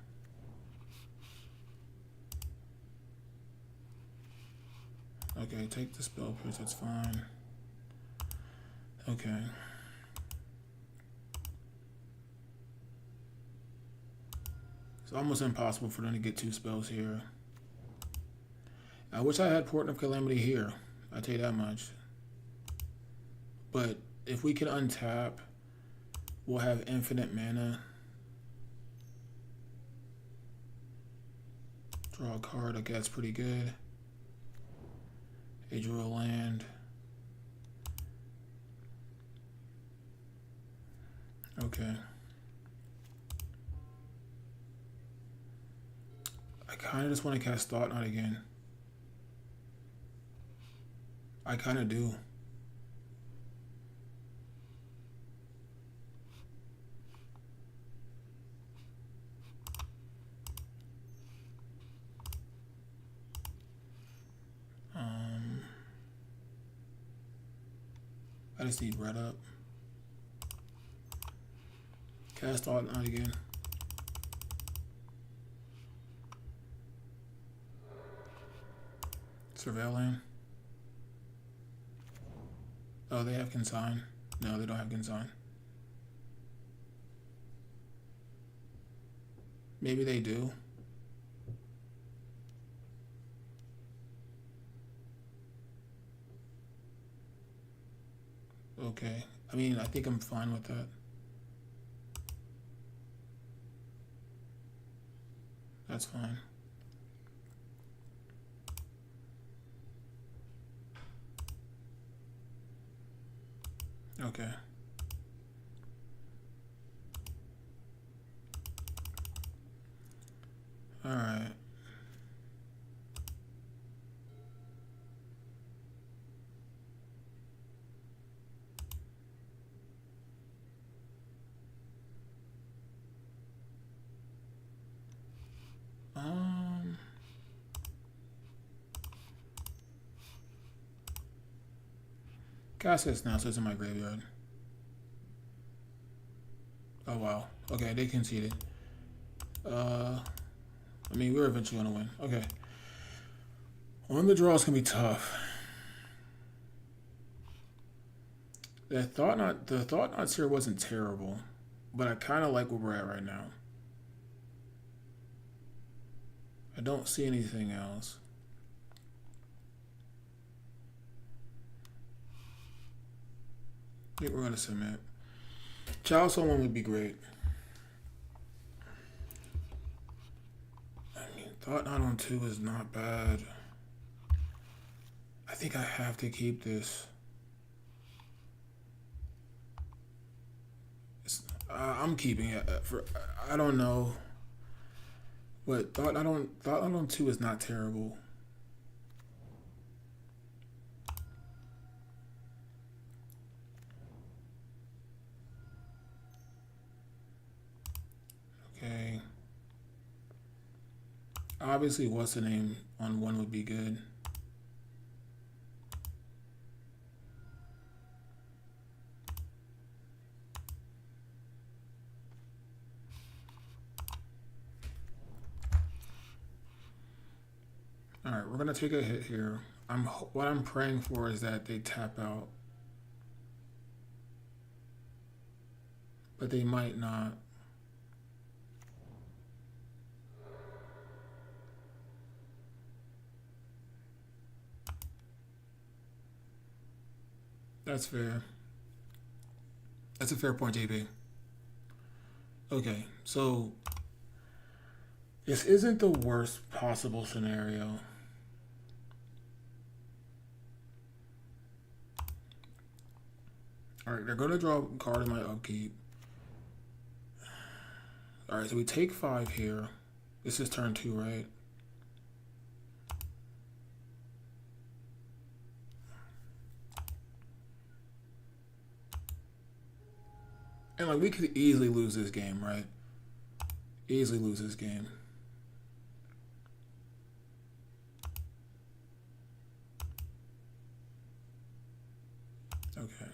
Okay, take the spell pierce, that's fine. Okay. It's almost impossible for them to get 2 spells here. I wish I had Portent of Calamity here. I'll tell you that much. But if we can untap, we'll have infinite mana. Draw a card, okay, that's pretty good. They drew a land. Okay. I kind of just want to cast Thought Knot again. I kind of do. I just need red up. Cast Thought Knot again. Surveilling. Oh, they have Consign. No, they don't have Consign. Maybe they do. Okay. I mean, I think I'm fine with that. That's fine. Okay. All right. Cast this now, so it's in my graveyard. Oh wow. Okay, they conceded. I mean, we're eventually gonna win. Okay. On the draw is gonna be tough. The Thought Knots here wasn't terrible, but I kind of like where we're at right now. I don't see anything else. I think we're gonna submit. Child Someone would be great. I mean, Thought Knot on 2 is not bad. I think I have to keep this. I'm keeping it for, I don't know. But Thought on 2 is not terrible. Okay. Obviously, what's the name on 1 would be good. All right, we're gonna take a hit here. What I'm praying for is that they tap out, but they might not. That's fair. That's a fair point, JB. Okay, so this isn't the worst possible scenario. All right, they're going to draw a card in my upkeep. All right, so we take 5 here. This is turn 2, right? And like we could easily lose this game, right? Easily lose this game. Okay.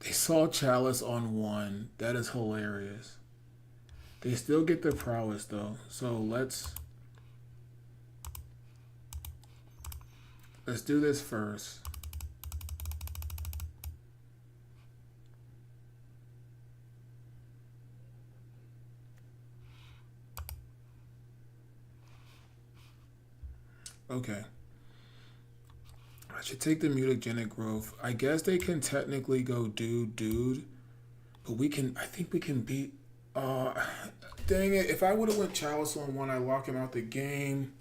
They saw Chalice on 1. That is hilarious. They still get the prowess though. So let's do this first. Okay. I should take the mutagenic growth. I guess they can technically go dude, but we can. I think we can beat. Dang it! If I would have went Chalice on 1, I lock him out the game.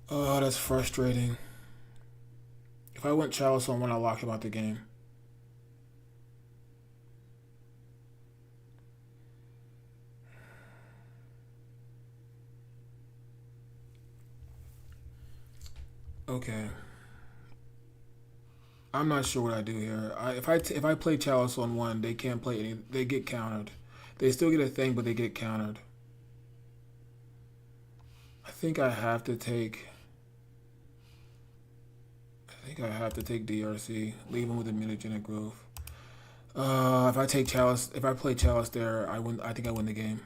Oh, that's frustrating. If I went Chalice on 1, I lock him out the game. Okay. I'm not sure what I do here. If I play Chalice on 1, they can't play any. They get countered. They still get a thing, but they get countered. I think I have to take. I think I have to take DRC. Leave him with a mutagenic growth. If I take Chalice, if I play Chalice there, I win. I think I win the game.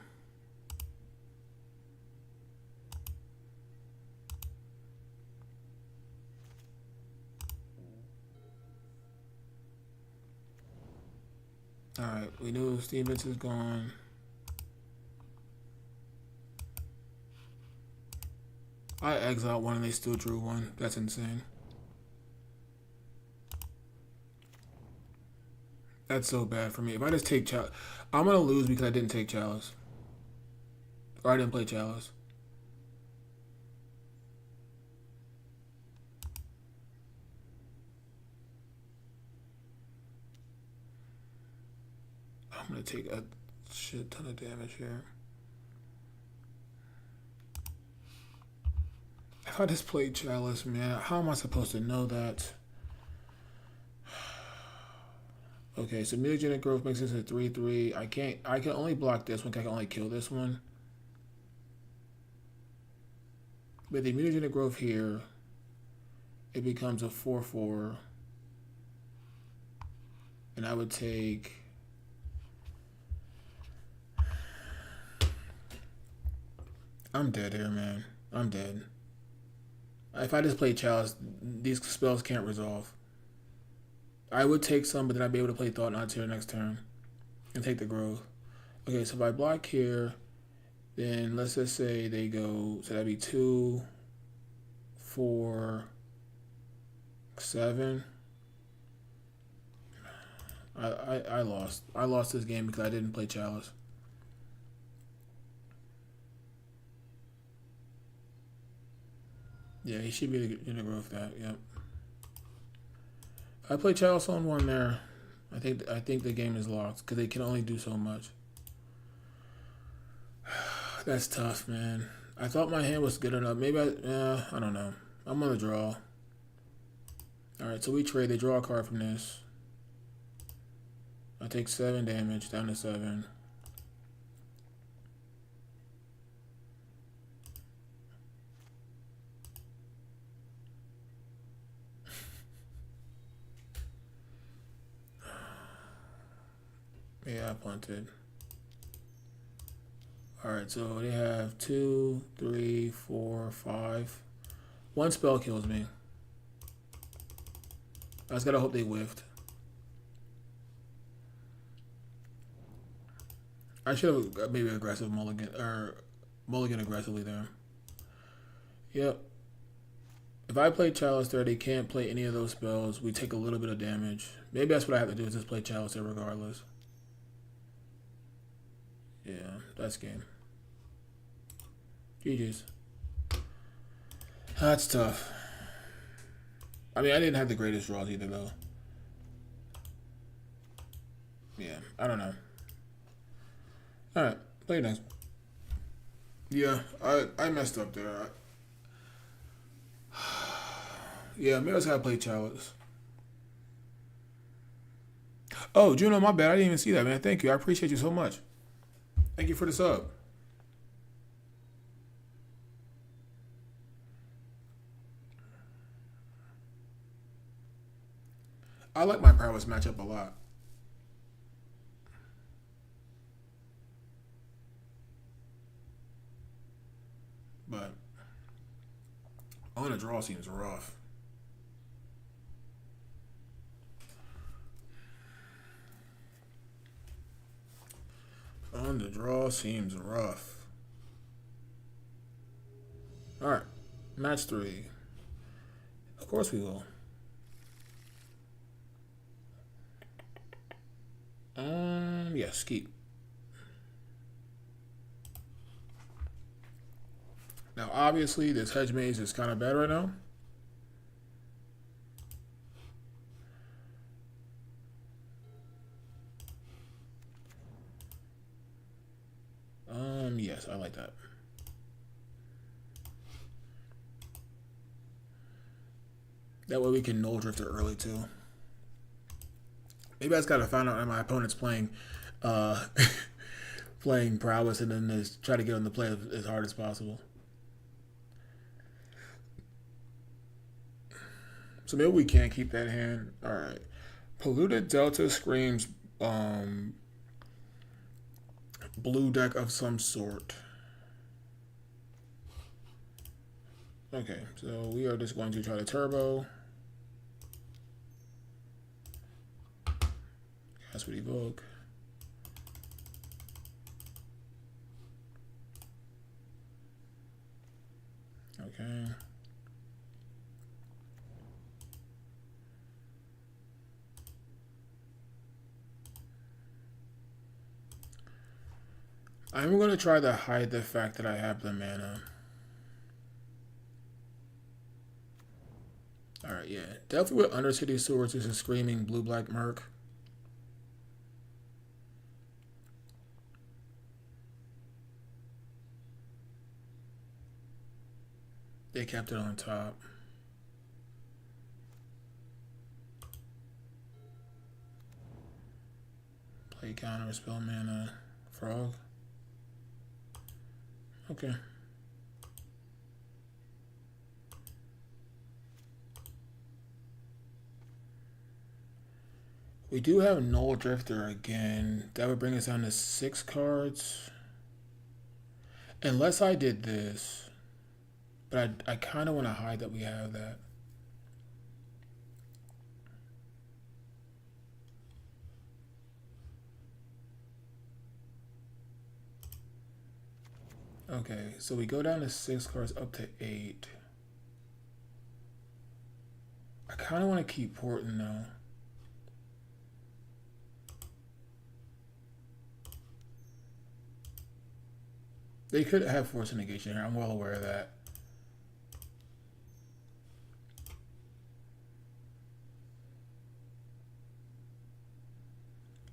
All right, we know Stevens is gone. I exiled 1 and they still drew 1. That's insane. That's so bad for me. If I just take Chalice, I'm gonna lose because I didn't take Chalice, or I didn't play Chalice. I'm gonna take a shit ton of damage here. If I just played Chalice, man, how am I supposed to know that? Okay, so mutagenic growth makes this a 3/3. I can only block this one. I can only kill this one. With the mutagenic growth here, it becomes a 4/4, and I would take. I'm dead here, man. I'm dead. If I just play Chalice, these spells can't resolve. I would take some, but then I'd be able to play Thought Knots here next turn and take the growth. Okay, so if I block here, then let's just say they go, so that'd be 2, 4, 7. I lost. I lost this game because I didn't play Chalice. Yeah, he should be in the growth that. Yep. I play Chalice on 1 there. I think the game is locked because they can only do so much. That's tough, man. I thought my hand was good enough. Maybe I don't know. I'm gonna draw. All right, so we trade. They draw a card from this. I take 7 damage, down to 7. Yeah, I punted. Alright, so they have 2, 3, 4, 5. One spell kills me. I just gotta hope they whiffed. I should have maybe aggressive mulligan, or mulligan aggressively there. Yep. If I play Chalice there, they can't play any of those spells. We take a little bit of damage. Maybe that's what I have to do, is just play Chalice there regardless. Yeah, that's game. GG's. That's tough. I mean, I didn't have the greatest draws either, though. Yeah, I don't know. Alright, play next. Yeah, I messed up there. Yeah, maybe I just gotta play Chalice. Oh, Juno, my bad. I didn't even see that, man. Thank you. I appreciate you so much. Thank you for the sub. I like my prowess matchup a lot. But on a draw seems rough. On the draw seems rough. Alright. Match 3. Of course we will. Yes, keep. Now, obviously, this hedge maze is kind of bad right now. Yes, I like that. That way we can null drifter early too. Maybe I just gotta find out if my opponent's playing playing prowess and then just try to get on the play as hard as possible. So maybe we can't keep that hand. Alright. Polluted Delta screams blue deck of some sort. Okay, so we are just going to try to turbo. Cast with evoke. Okay. I'm going to try to hide the fact that I have the mana. Alright, yeah. Definitely with Undercity Swords is a screaming blue-black merc. They kept it on top. Play counter, spell mana, frog. Okay. We do have Null Drifter again. That would bring us down to 6 cards. Unless I did this. But I kind of want to hide that we have that. Okay, so we go down to 6 cards up to 8. I kind of want to keep Porton though. They could have force negation here. I'm well aware of that.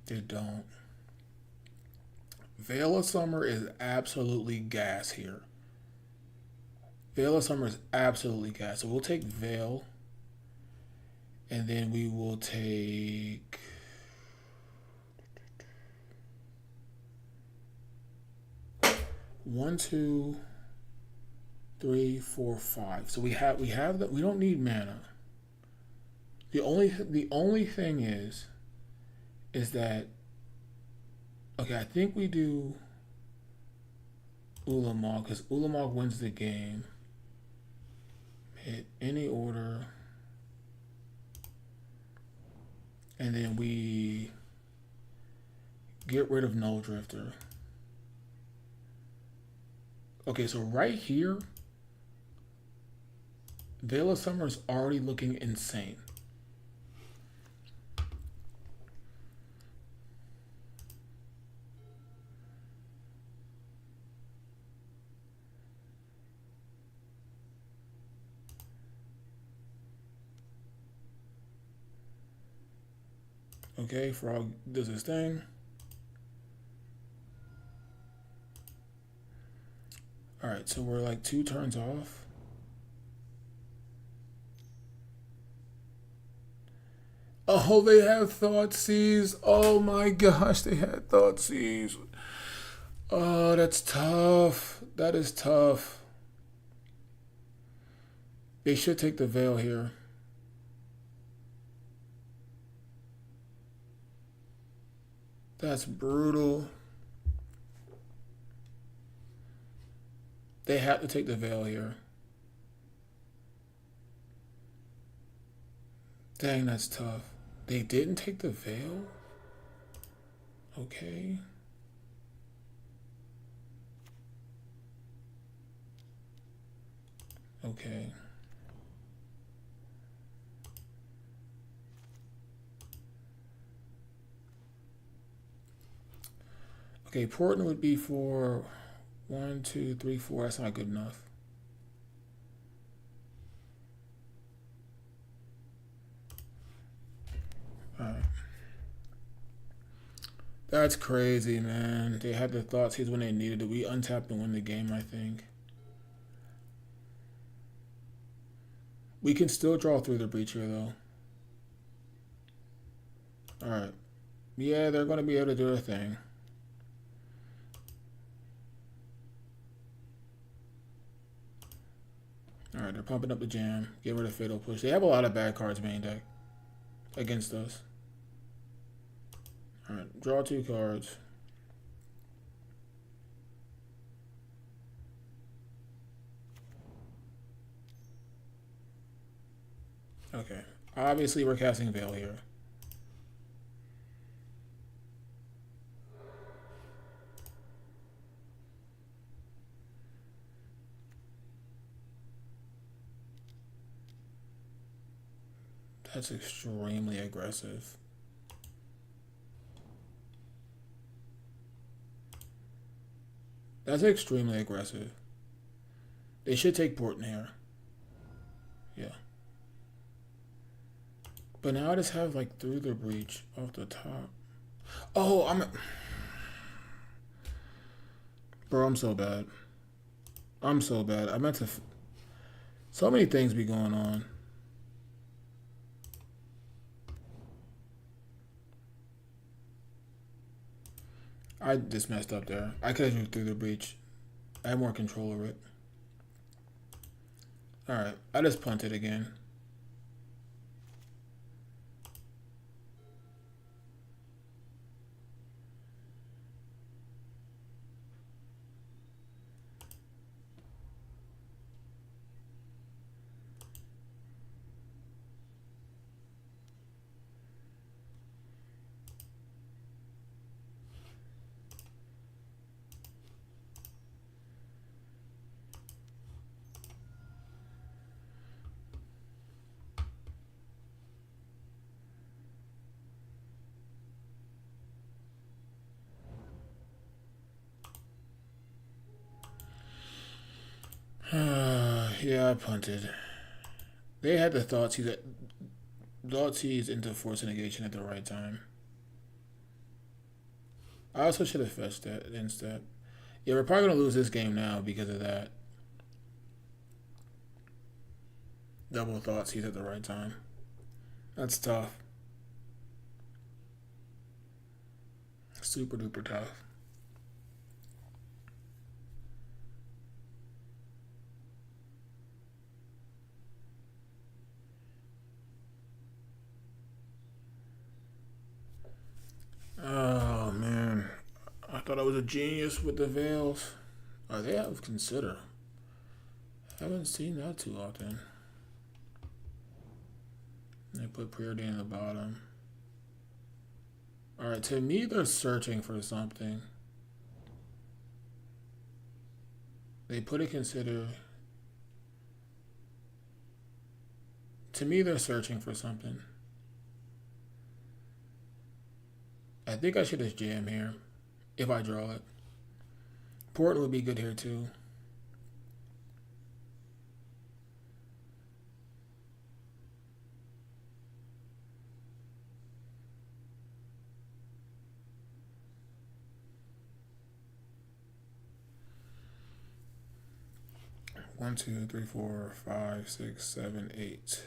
They don't. Veil of Summer is absolutely gas here. Veil of Summer is absolutely gas. So we'll take Veil. And then we will take... One, two, three, four, five. So we have that. We don't need mana. The only thing is that, okay, I think we do Ulamog, because Ulamog wins the game. Hit any order. And then we get rid of Null Drifter. Okay, so right here, Veil of Summer is already looking insane. Okay, Frog does his thing. All right, so we're like 2 turns off. Oh, they have Thoughtseize. Oh my gosh, they had Thoughtseize. Oh, that's tough. That is tough. They should take the Veil here. That's brutal. They have to take the Veil here. Dang, that's tough. They didn't take the Veil? Okay. Okay. Okay, Portland would be for 1, 2, 3, 4. That's not good enough. All right. That's crazy, man. They had the Thoughtseize when they needed it. We untapped and win the game, I think. We can still draw through the breach here, though. All right. Yeah, they're going to be able to do their thing. All right, they're pumping up the jam. Get rid of Fatal Push. They have a lot of bad cards main deck against us. All right, draw 2 cards. Okay, obviously we're casting Veil here. That's extremely aggressive. That's extremely aggressive. They should take Portland here. Yeah. But now I just have like through the breach off the top. Oh, Bro, I'm so bad. I'm so bad. I meant to... So many things be going on. I just messed up there. I could have moved through the breach. I had more control over it. Alright, I just punted again. Yeah, I punted. They had the Thoughtseize into Force Negation at the right time. I also should have fetched that instead. Yeah, we're probably gonna lose this game now because of that. Double thoughts he's at the right time. That's tough. Super duper tough. Oh man. I thought I was a genius with the veils. Oh, they have consider. Haven't seen that too often. They put Preordain in the bottom. Alright, to me they're searching for something. They put a consider. To me they're searching for something. I think I should just jam here. If I draw it. Port would be good here too. One, two, three, four, five, six, seven, eight.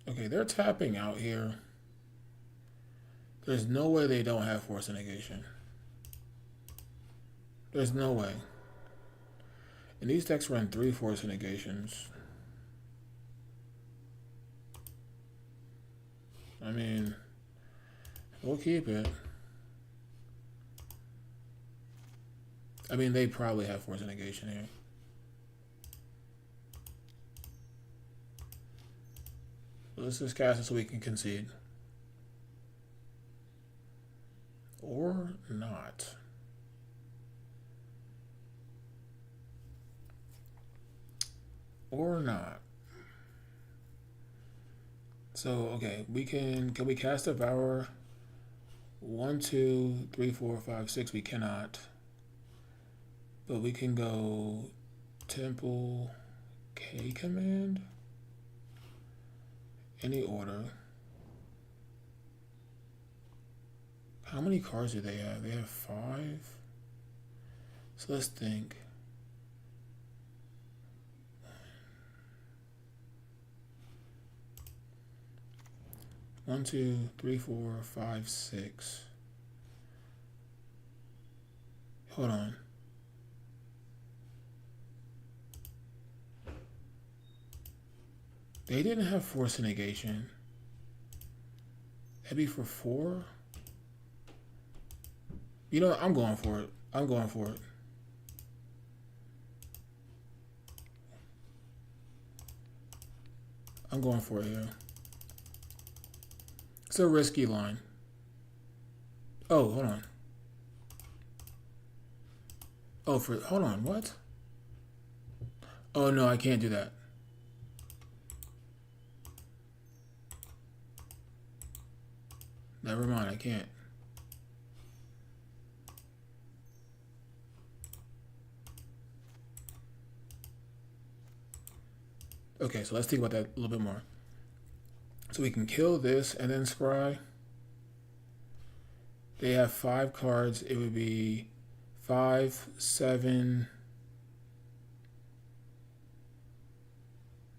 Okay, they're tapping out here. There's no way they don't have force negation. There's no way. And these decks run 3 force negations. I mean, we'll keep it. I mean, they probably have force negation here. Let's just cast it so we can concede. Or not. Or not. So, okay, can we cast Devour? 1, 2, 3, 4, 5, 6. We cannot. But we can go Temple K command. Any order. How many cards do they have? They have 5. So let's think. One, two, three, four, five, 6. Hold on. They didn't have force negation. That'd be for 4. You know what? I'm going for it. I'm going for it. I'm going for it here. It's a risky line. Oh, hold on. Oh, hold on, what? Oh no, I can't do that. Never mind, I can't. Okay, so let's think about that a little bit more. So we can kill this and then scry. They have 5 cards. It would be 5, 7,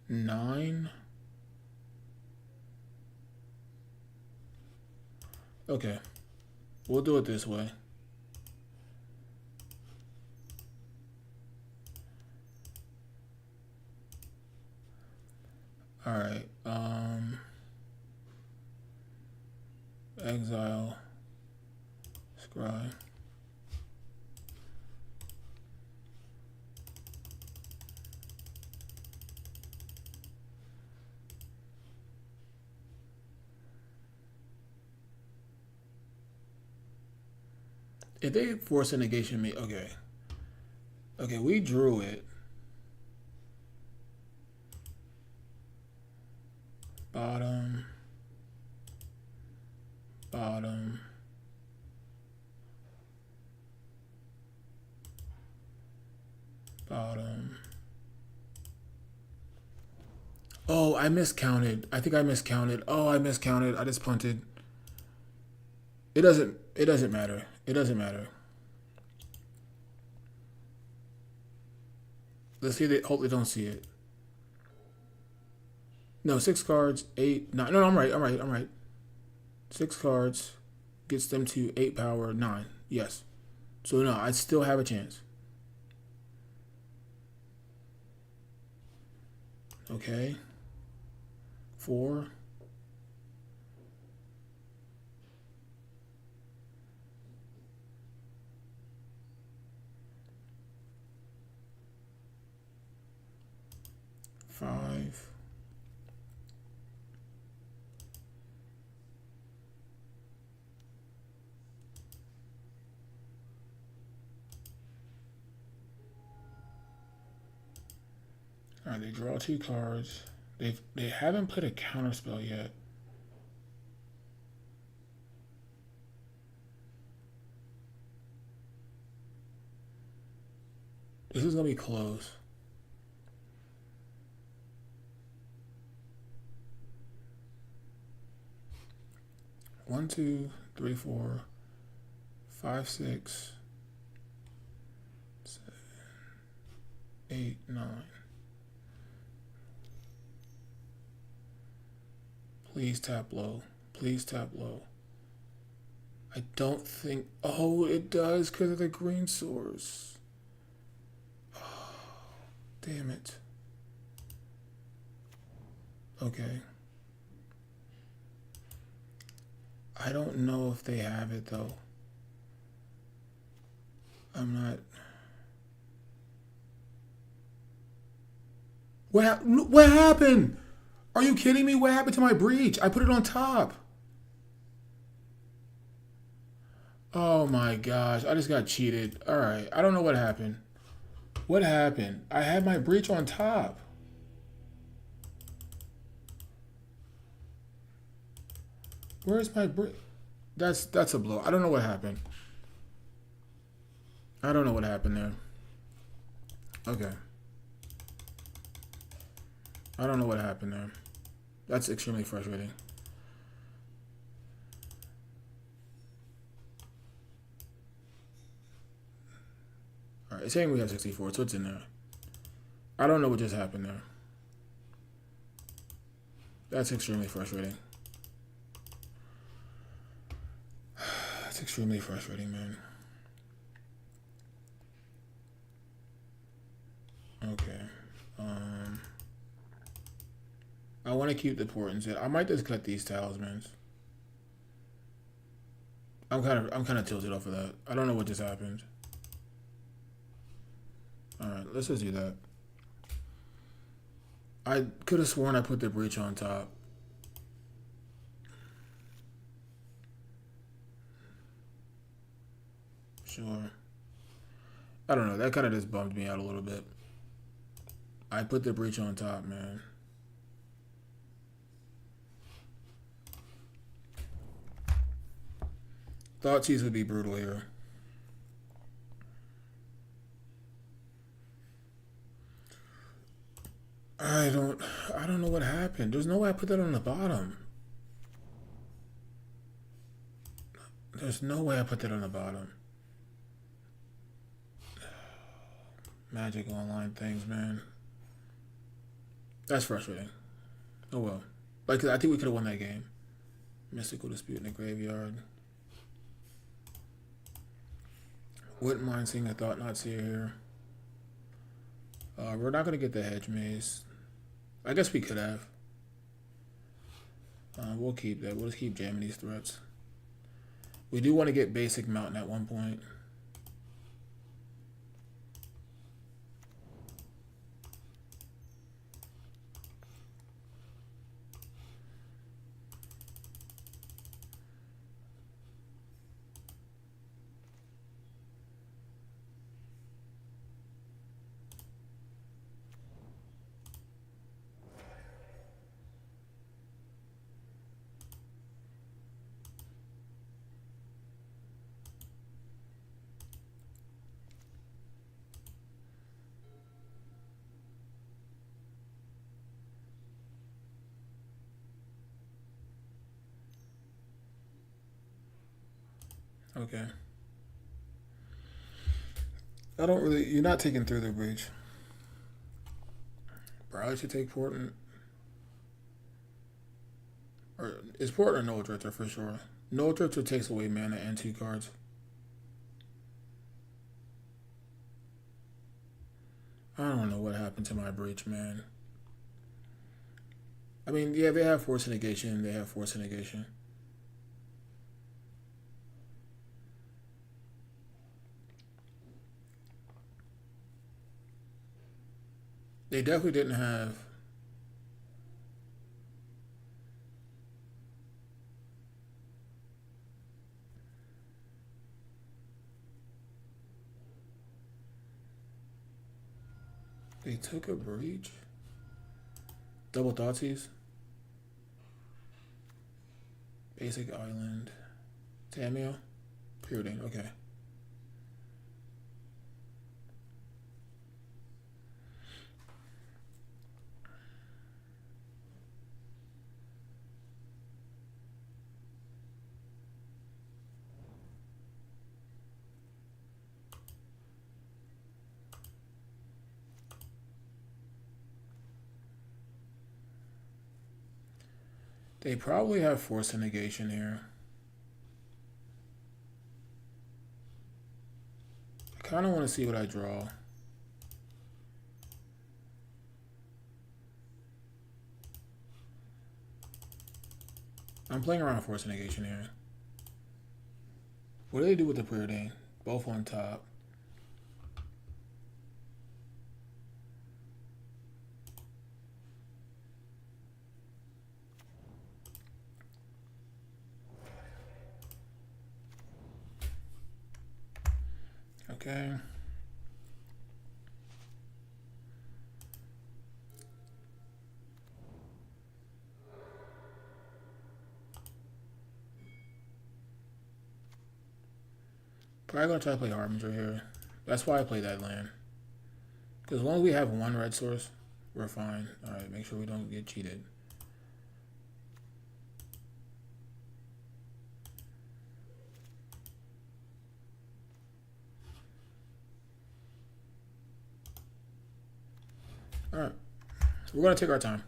9. Okay, we'll do it this way. All right. Exile. Scry. If they force a negation me, okay. Okay, we drew it. Bottom. Bottom. Oh, I miscounted. I think I miscounted. Oh, I miscounted. I just punted. It doesn't. It doesn't matter. It doesn't matter. Let's see. They hopefully don't see it. No, 6 cards, 8, 9. No, no, I'm right. I'm right. I'm right. 6 cards gets them to 8 power 9. Yes. So no, I still have a chance. Okay. 4. 5. All right, they draw 2 cards. They haven't put a counter spell yet. This is gonna be close. One, 2, 3, 4, 5, 6, 7, 8, 9. Please tap low. Please tap low. I don't think. Oh, it does because of the green source. Oh, damn it. Okay. I don't know if they have it though. I'm not. What happened? Are you kidding me? What happened to my breach? I put it on top. Oh my gosh. I just got cheated. All right. I don't know what happened. What happened? I had my breach on top. Where's my breach? That's a blow. I don't know what happened. I don't know what happened there. Okay. I don't know what happened there. That's extremely frustrating. Alright, it's saying we have 64, so it's in there. I don't know what just happened there. That's extremely frustrating. That's extremely frustrating, man. Okay. I want to keep the portents in. I might just cut these talismans. I'm kind of tilted off of that. I don't know what just happened. All right, let's just do that. I could have sworn I put the breach on top. Sure. I don't know. That kind of just bummed me out a little bit. I put the breach on top, man. Thought cheese would be brutal here. I don't know what happened. There's no way I put that on the bottom. There's no way I put that on the bottom. Magic online things, man. That's frustrating. Oh well. Like, I think we could have won that game. Mystical dispute in the graveyard. Wouldn't mind seeing a Thought Not Seer here. We're not going to get the Hedge Maze. I guess we could have. We'll keep that. We'll just keep jamming these threats. We do want to get Basic Mountain at one point. Okay. I don't really. You're not taking through the breach. Probably should take Portent. Or is Portent or Null Drifter for sure? Null Drifter takes away mana and 2 cards. I don't know what happened to my breach, man. I mean, yeah, they have Force Negation. They have Force Negation. They definitely didn't have. They took a breach. Double Thoughtseize. Basic Island. Tameo. Preordained. Okay. They probably have Force Negation here. I kind of want to see what I draw. I'm playing around Force Negation here. What do they do with the Preordain? Both on top. Okay. Probably gonna try to play Harbinger here. That's why I play that land. Because as long as we have one red source, we're fine. Alright, make sure we don't get cheated. Alright. We're gonna take our time.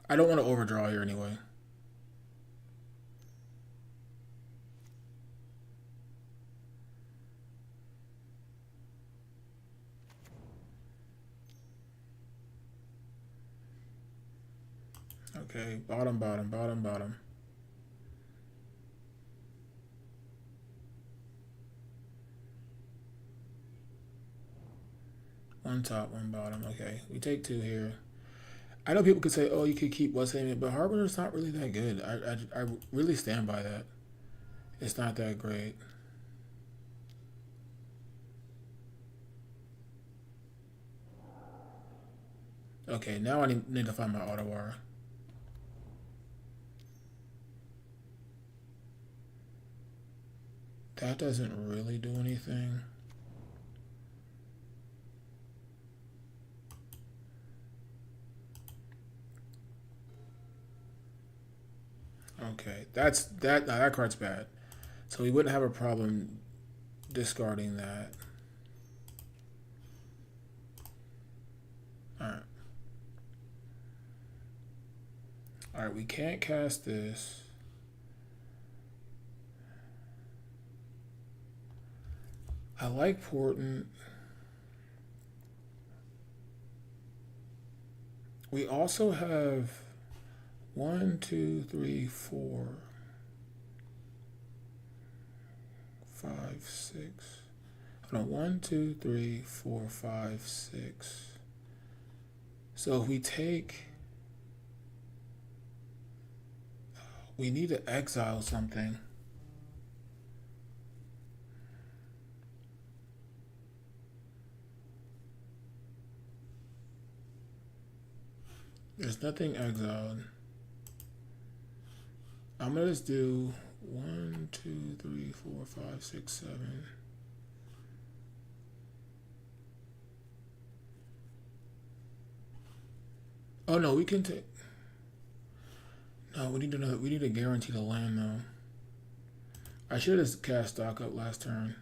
I don't want to overdraw here anyway. Okay, bottom, bottom, bottom, bottom. One top, one bottom. Okay, we take 2 here. I know people could say, oh, you could keep what's in it, but Harbinger's not really that good. I really stand by that. It's not that great. Okay, now I need to find my auto wire. That doesn't really do anything. Okay, that card's bad. So we wouldn't have a problem discarding that. Alright. Alright, we can't cast this. I like Portent. We also have 1, 2, 3, 4, 5, 6. Hold on, 1, 2, 3, 4, 5, 6. So if we take, we need to exile something. There's nothing exiled. I'm gonna just do 1, 2, 3, 4, 5, 6, 7. Oh no, we can take. We need another. We need to guarantee the land though. I should have just cast stock up last turn.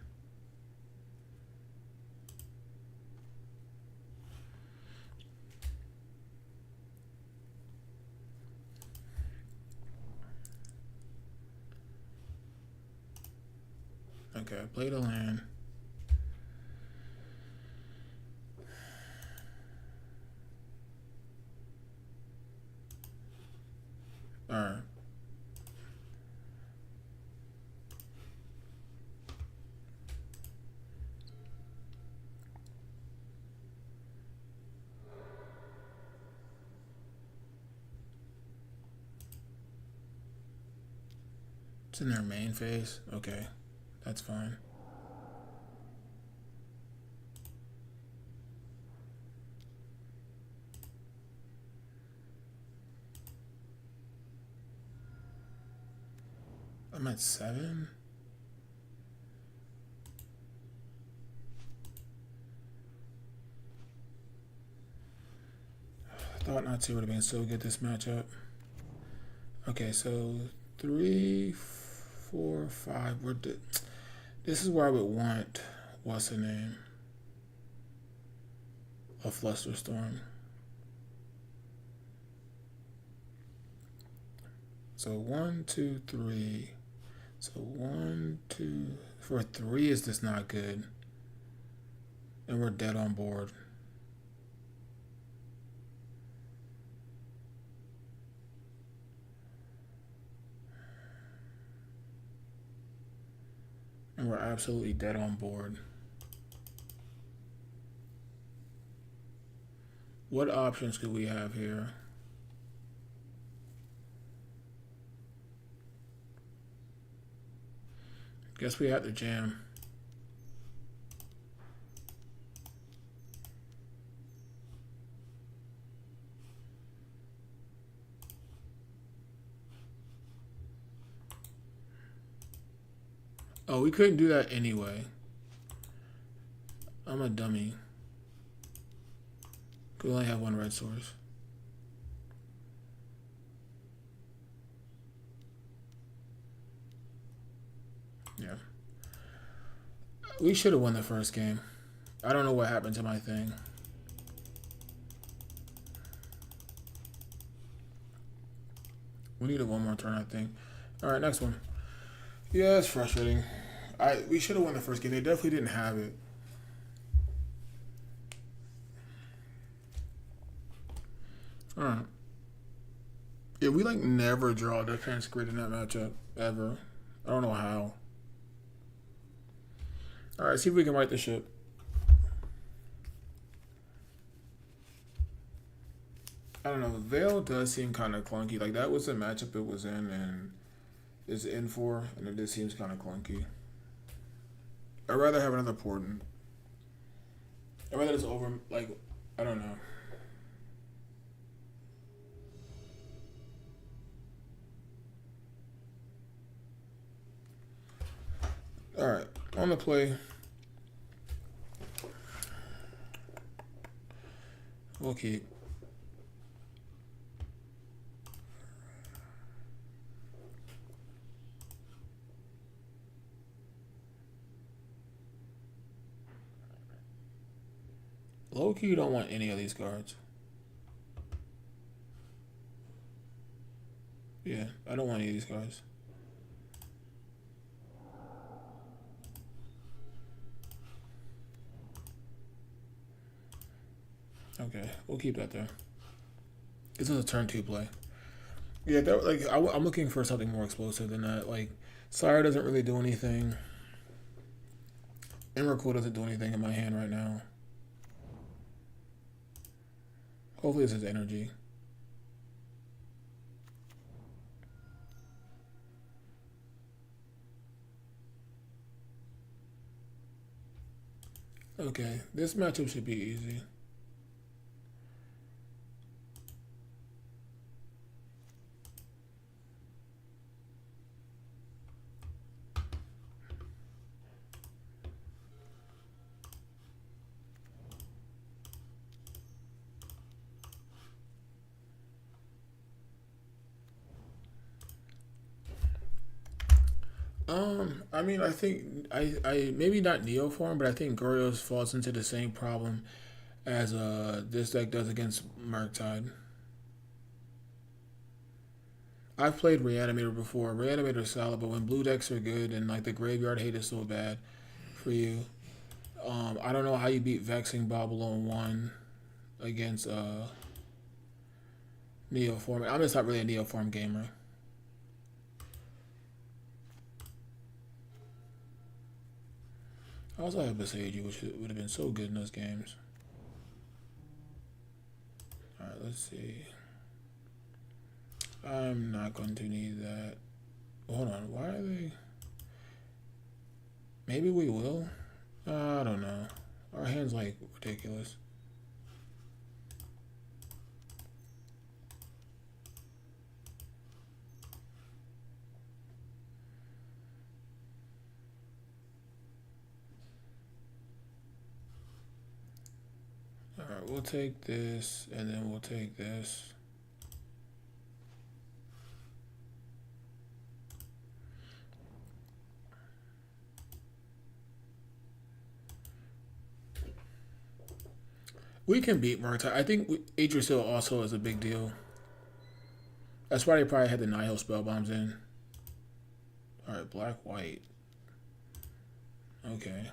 Okay, I played a land. Alright. It's in their main phase? Okay. That's fine. I'm at 7? I thought not to would have been so good this matchup. Okay, so 3, 4, 5. This is where I would want, what's the name? A Flusterstorm. So 1, 2, 3. So 1, 2. For 3 is this not good? And we're dead on board. And we're absolutely dead on board. What options could we have here? Guess we have to jam. Oh, we couldn't do that anyway. I'm a dummy. We only have one red source. Yeah. We should have won the first game. I don't know what happened to my thing. We needed one more turn, I think. All right, next one. Yeah, it's frustrating. We should have won the first game. They definitely didn't have it. All right. Yeah, we like never draw defense grid in that matchup ever. I don't know how. All right, see if we can right the ship. I don't know. Veil does seem kind of clunky. Like that was the matchup it was in, and is in for, and it just seems kind of clunky. I'd rather have another Portent. I'd rather just over, like, I don't know. Alright, on the play. We'll keep. Low key, you don't want any of these cards. Yeah, I don't want any of these cards. Okay, we'll keep that there. This is a turn 2 play. Yeah, that, like I'm looking for something more explosive than that. Like, Sire doesn't really do anything. Emrakul doesn't do anything in my hand right now. Hopefully this is energy. Okay, this matchup should be easy. I mean, I think I maybe not Neoform, but I think Goryo's falls into the same problem as this deck does against Murktide. I've played Reanimator before. Reanimator's solid, but when blue decks are good and like the graveyard hate is so bad for you, I don't know how you beat Vexing Bobble on one against Neoform. I'm just not really a Neoform gamer. I also have Besage, which would have been so good in those games. Alright, let's see. I'm not going to need that. Hold on, why are they... Maybe we will? I don't know. Our hand's like ridiculous. Alright, we'll take this, and then we'll take this. We can beat Murktide. I think Idrisil also is a big deal. That's why they probably had the Nihil spell bombs in. Alright, black, white. Okay.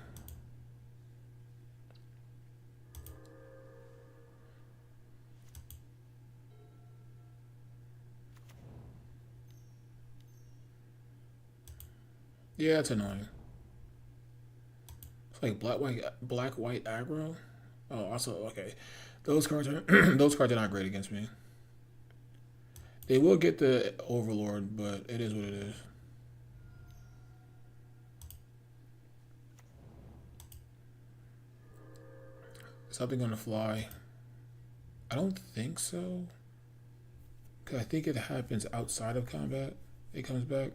Yeah, it's annoying. It's like black, white aggro. Oh, also okay. Those cards are those cards are not great against me. They will get the Overlord, but it is what it is. Something gonna fly. I don't think so. Cause I think it happens outside of combat. It comes back.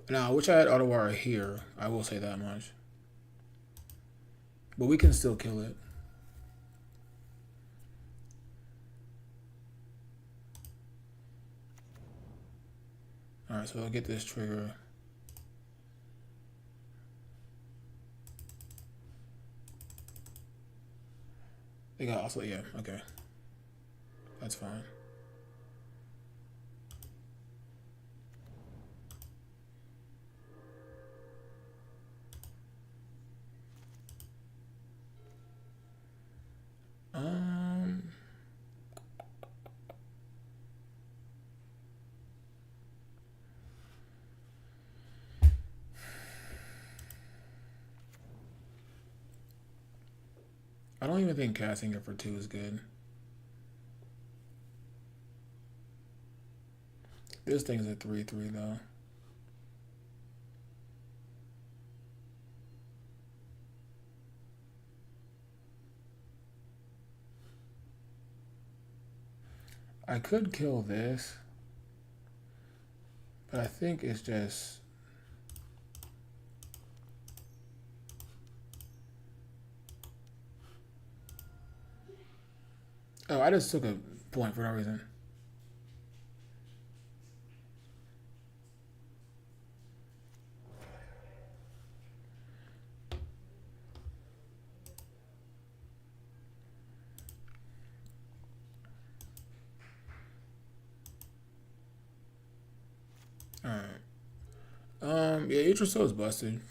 Now, I wish I had Autowire here. I will say that much. But we can still kill it. Alright, so I'll get this trigger. They got also, yeah, okay. That's fine. I don't even think casting it for 2 is good. This thing's a 3/3 though. I could kill this, but I think it's just... Oh, I just took a point for no reason. Alright. Yeah, Idrisil is busted.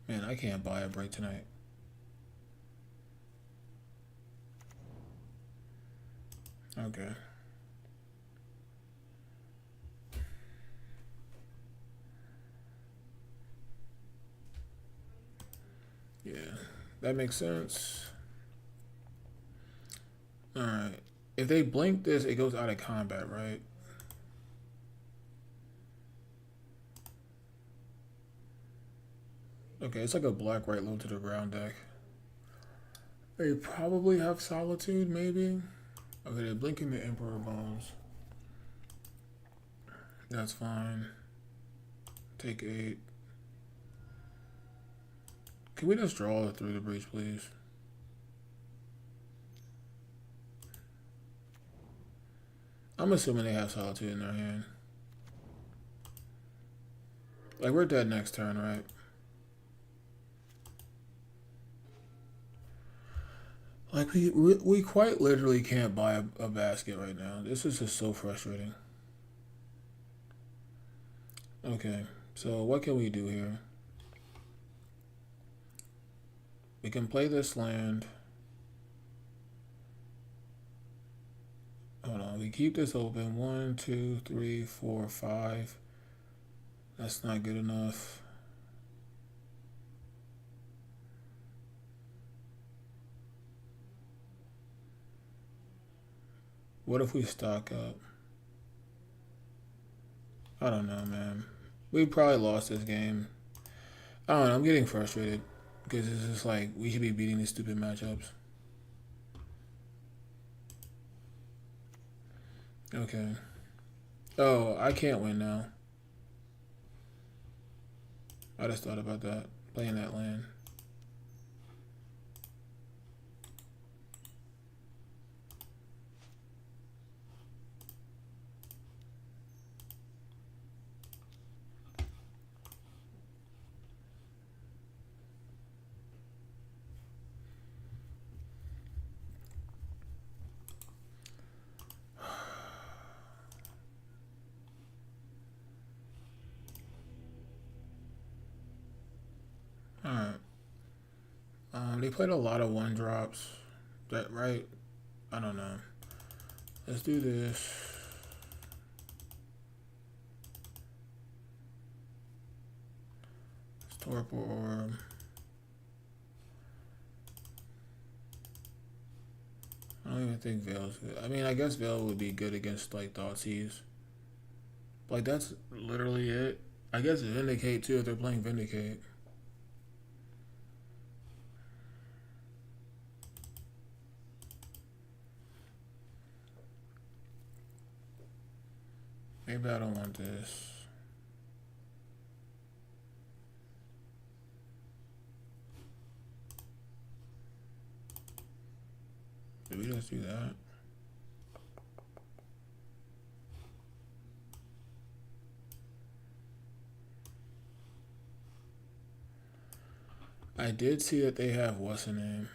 Man, I can't buy a break tonight. Okay. Yeah, that makes sense. Alright. If they blink this, it goes out of combat, right? Okay, it's like a black white low to the ground deck. They probably have Solitude, maybe? Okay, they're blinking the Emperor Bones. That's fine. Take 8. Can we just draw it through the breach, please? I'm assuming they have Solitude in their hand. Like, we're dead next turn, right? Like, we quite literally can't buy a basket right now. This is just so frustrating. Okay, so what can we do here? We can play this land. Hold on, we keep this open. 1, 2, 3, 4, 5. That's not good enough. What if we stock up? I don't know, man. We probably lost this game. I don't know, I'm getting frustrated. Because it's just like, we should be beating these stupid matchups. Okay. Oh, I can't win now. I just thought about that. Playing that land. Alright. They played a lot of 1-drops. That right? I don't know. Let's do this. Torpor Orb. I don't even think Veil's good. I mean, I guess Veil would be good against, like, Thoughtseize. Like, that's literally it. I guess Vindicate, too, if they're playing Vindicate. Maybe I don't want this. Did we just do that? I did see that they have what's the name?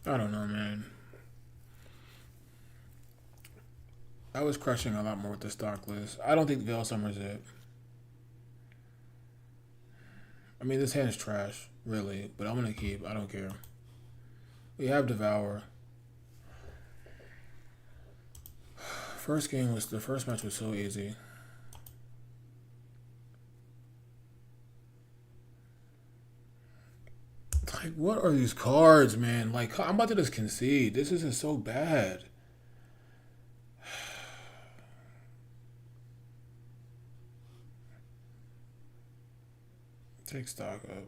I don't know, man. I was crushing a lot more with the stock list. I don't think Veil Summer's it. I mean, this hand's trash, really, but I'm gonna keep. I don't care. We have Devour. The first match was so easy. Like, what are these cards, man? Like, I'm about to just concede. This is just so bad. Take stock up.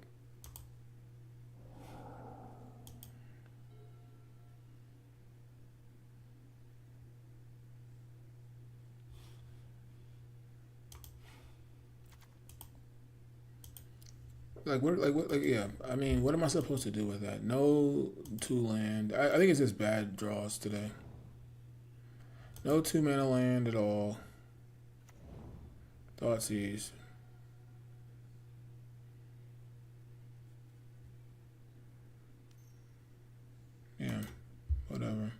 Yeah. I mean, what am I supposed to do with that? No 2 land. I think it's just bad draws today. No 2-mana land at all. Thoughtseize. Yeah, whatever.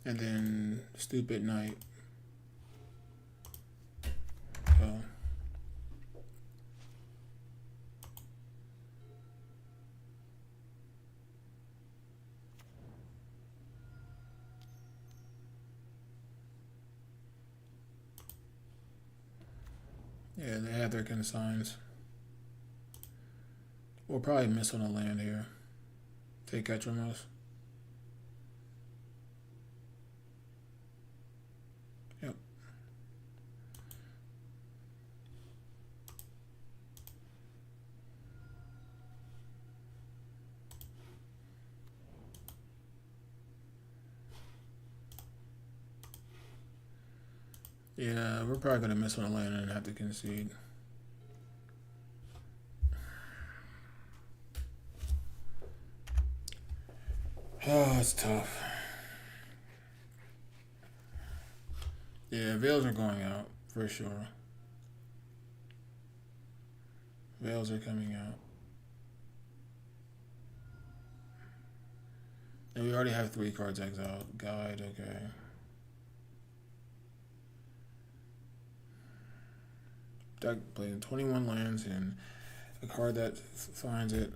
And then Stupid Night. Oh. Yeah, they have their consigns. We'll probably miss on a land here. Take Etramos. Yep. Yeah, we're probably gonna miss on a land and have to concede. Oh, it's tough. Yeah, veils are going out for sure. Veils are coming out. And we already have 3 cards exiled. Guide, okay. Deck playing 21 lands and a card that finds it.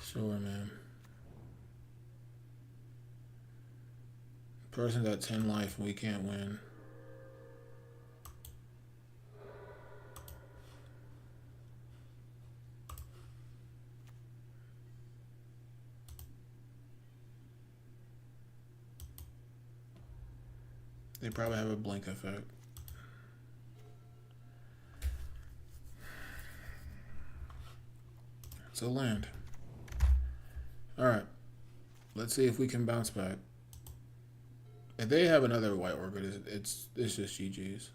Sure, man. Person's at 10 life and we can't win. They probably have a blink effect. It's a land. Alright. Let's see if we can bounce back. If they have another white orchid, it's just GG's.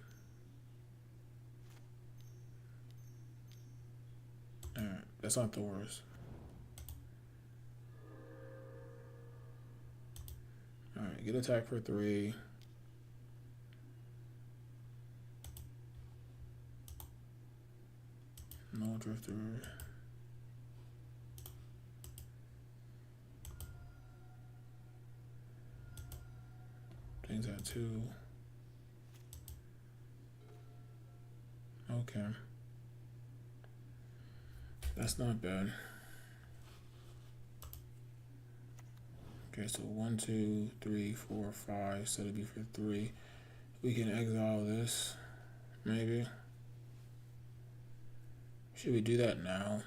Alright, that's not the worst. Alright, get attack for 3. No drifter. Things at 2. Okay. That's not bad. Okay, so 1, 2, 3, 4, 5. So it'll be for 3. We can exile this, maybe. Should we do that now?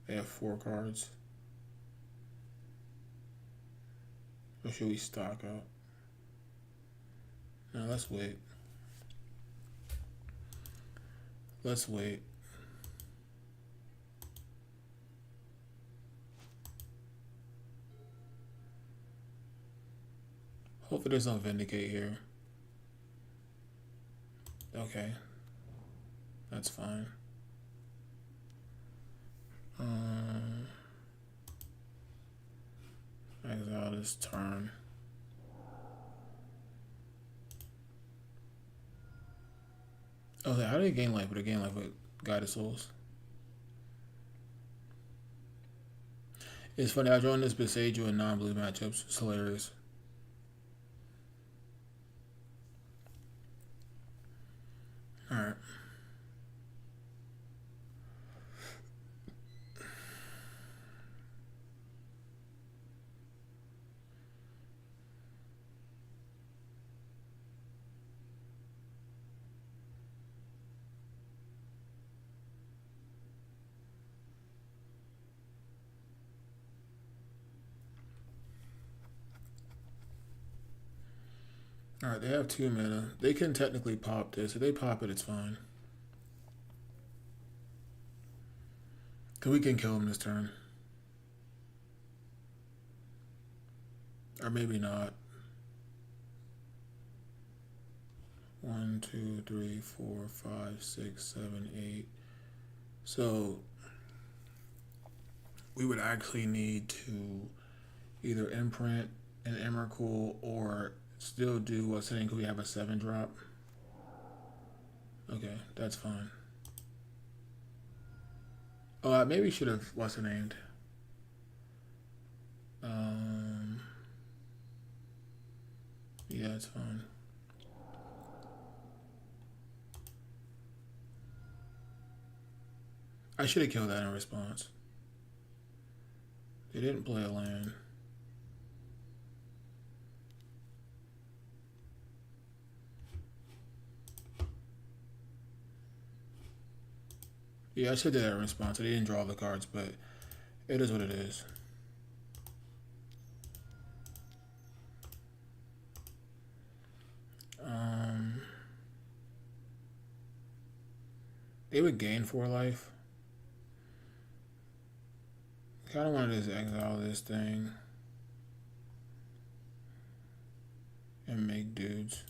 They have 4 cards. Or should we stock up? No, let's wait. Let's wait. Hopefully there's no Vindicate here. Okay. That's fine. Exile this turn. Oh, how do they gain life? But they gain life with Guided Souls. It's funny, I joined this Besage in non-blue matchups. It's hilarious. Alright. Alright, they have 2 mana. They can technically pop this. If they pop it, it's fine. Cause we can kill him this turn. Or maybe not. 1, 2, 3, 4, 5, 6, 7, 8. So we would actually need to either imprint an Emrakul or still do what's saying, could we have a 7 drop? Okay, that's fine. Oh, I maybe should have, what's it named? Yeah, it's fine. I should have killed that in response. They didn't play a land. Yeah, I should do that in response. They didn't draw the cards, but it is what it is. They would gain 4 life. Kind of wanted to just exile this thing and make dudes.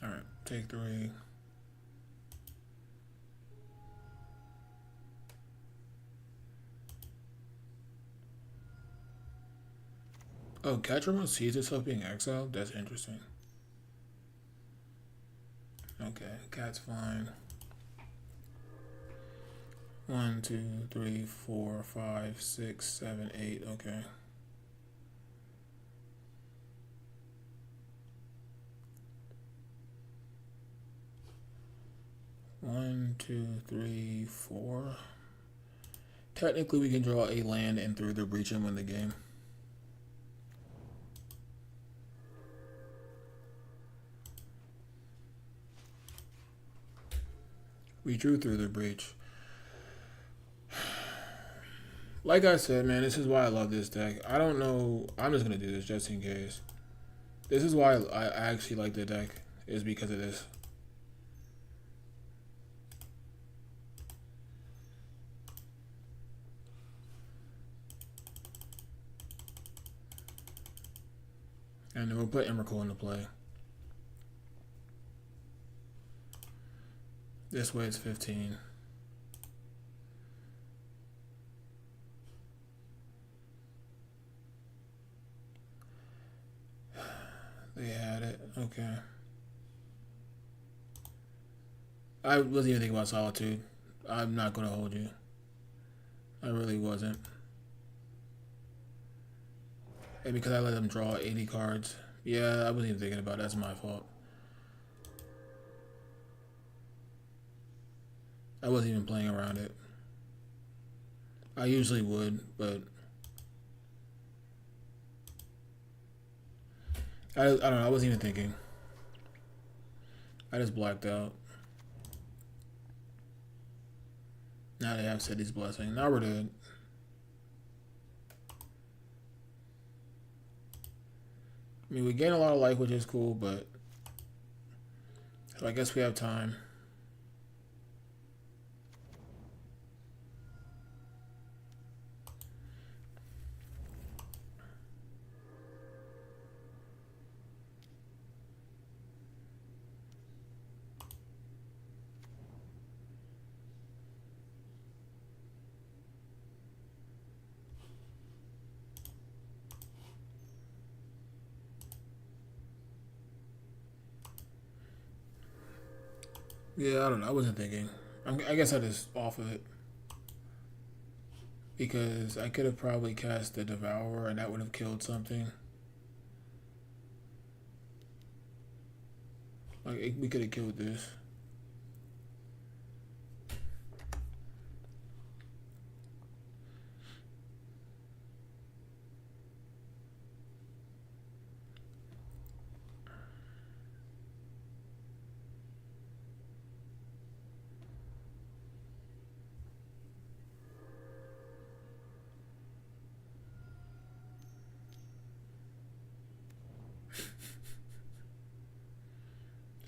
Alright, take 3. Oh, Catch Remote sees itself being exiled? That's interesting. Okay, Cat's fine. 1, 2, 3, 4, 5, 6, 7, 8. Okay. One, two, three, 4. Technically, we can draw a land and through the breach and win the game. We drew through the breach. Like I said, man, this is why I love this deck. I don't know. I'm just going to do this just in case. This is why I actually like the deck, is because of this. And then we'll put Emrakul into play. This way it's 15. They had it. Okay. I wasn't even thinking about Solitude. I'm not going to hold you. I really wasn't. And because I let them draw 80 cards. Yeah, I wasn't even thinking about it. That's my fault. I wasn't even playing around it. I usually would, but I don't know. I wasn't even thinking. I just blacked out. Now they have City's Blessing. Now we're dead. I mean, we gain a lot of life, which is cool, but so I guess we have time. Yeah, I don't know. I wasn't thinking. I guess I just off of it. Because I could have probably cast the Devourer and that would have killed something. Like, we could have killed this.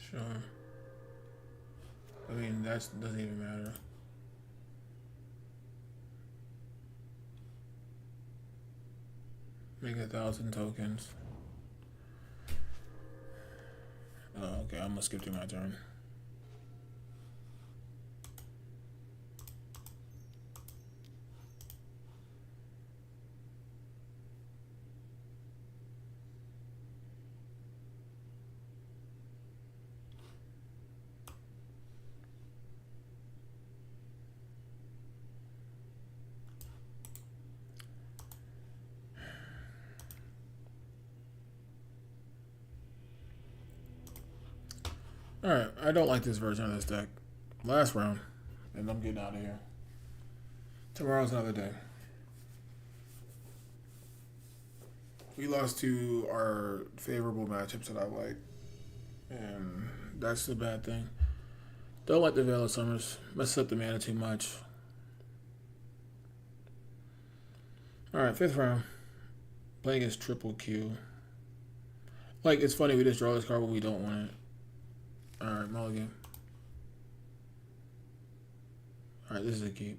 Sure. I mean, that doesn't even matter. Make 1,000 tokens. Oh, okay, I'm gonna skip through my turn. Alright, I don't like this version of this deck. Last round, and I'm getting out of here. Tomorrow's another day. We lost to our favorable matchups that I like, and that's the bad thing. Don't like the Veil of Summers. Messes up the mana too much. Alright, 5th round. Playing against Triple Q. Like, it's funny, we just draw this card when we don't want it. Alright, mulligan. Alright, this is a keep.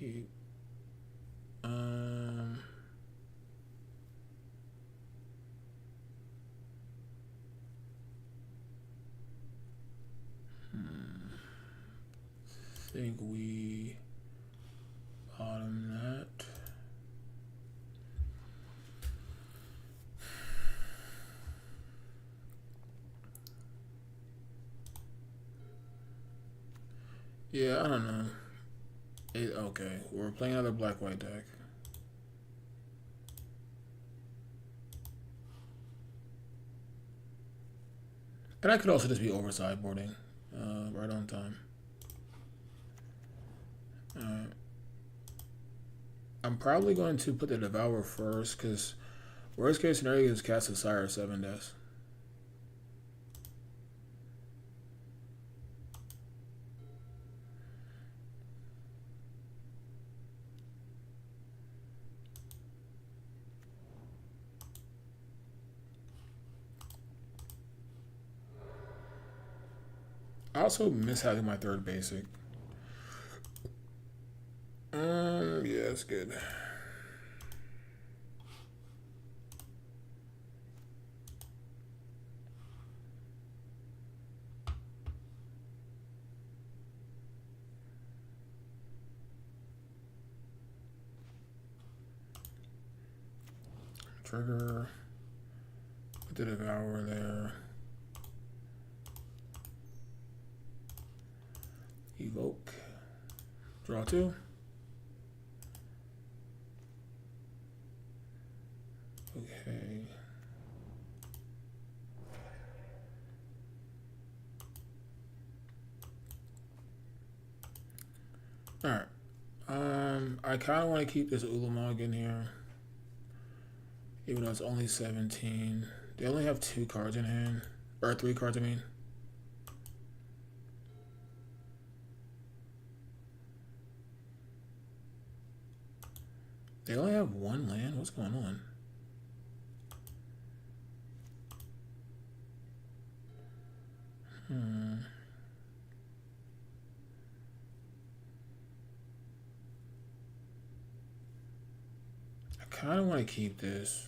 Keep. Think we bottom that. Yeah, I don't know. Okay, we're playing another black-white deck. And I could also just be over sideboarding right on time. Alright. I'm probably going to put the Devourer first, because worst case scenario is cast a Sire 7 deaths. I also miss having my third basic. Yeah, it's good. Trigger. Put the Devourer there. Evoke. Draw 2. Okay. Alright. I kind of want to keep this Ulamog in here. Even though it's only 17. They only have 2 cards in hand. Or 3 cards, I mean. They only have 1 land? What's going on? I kind of want to keep this.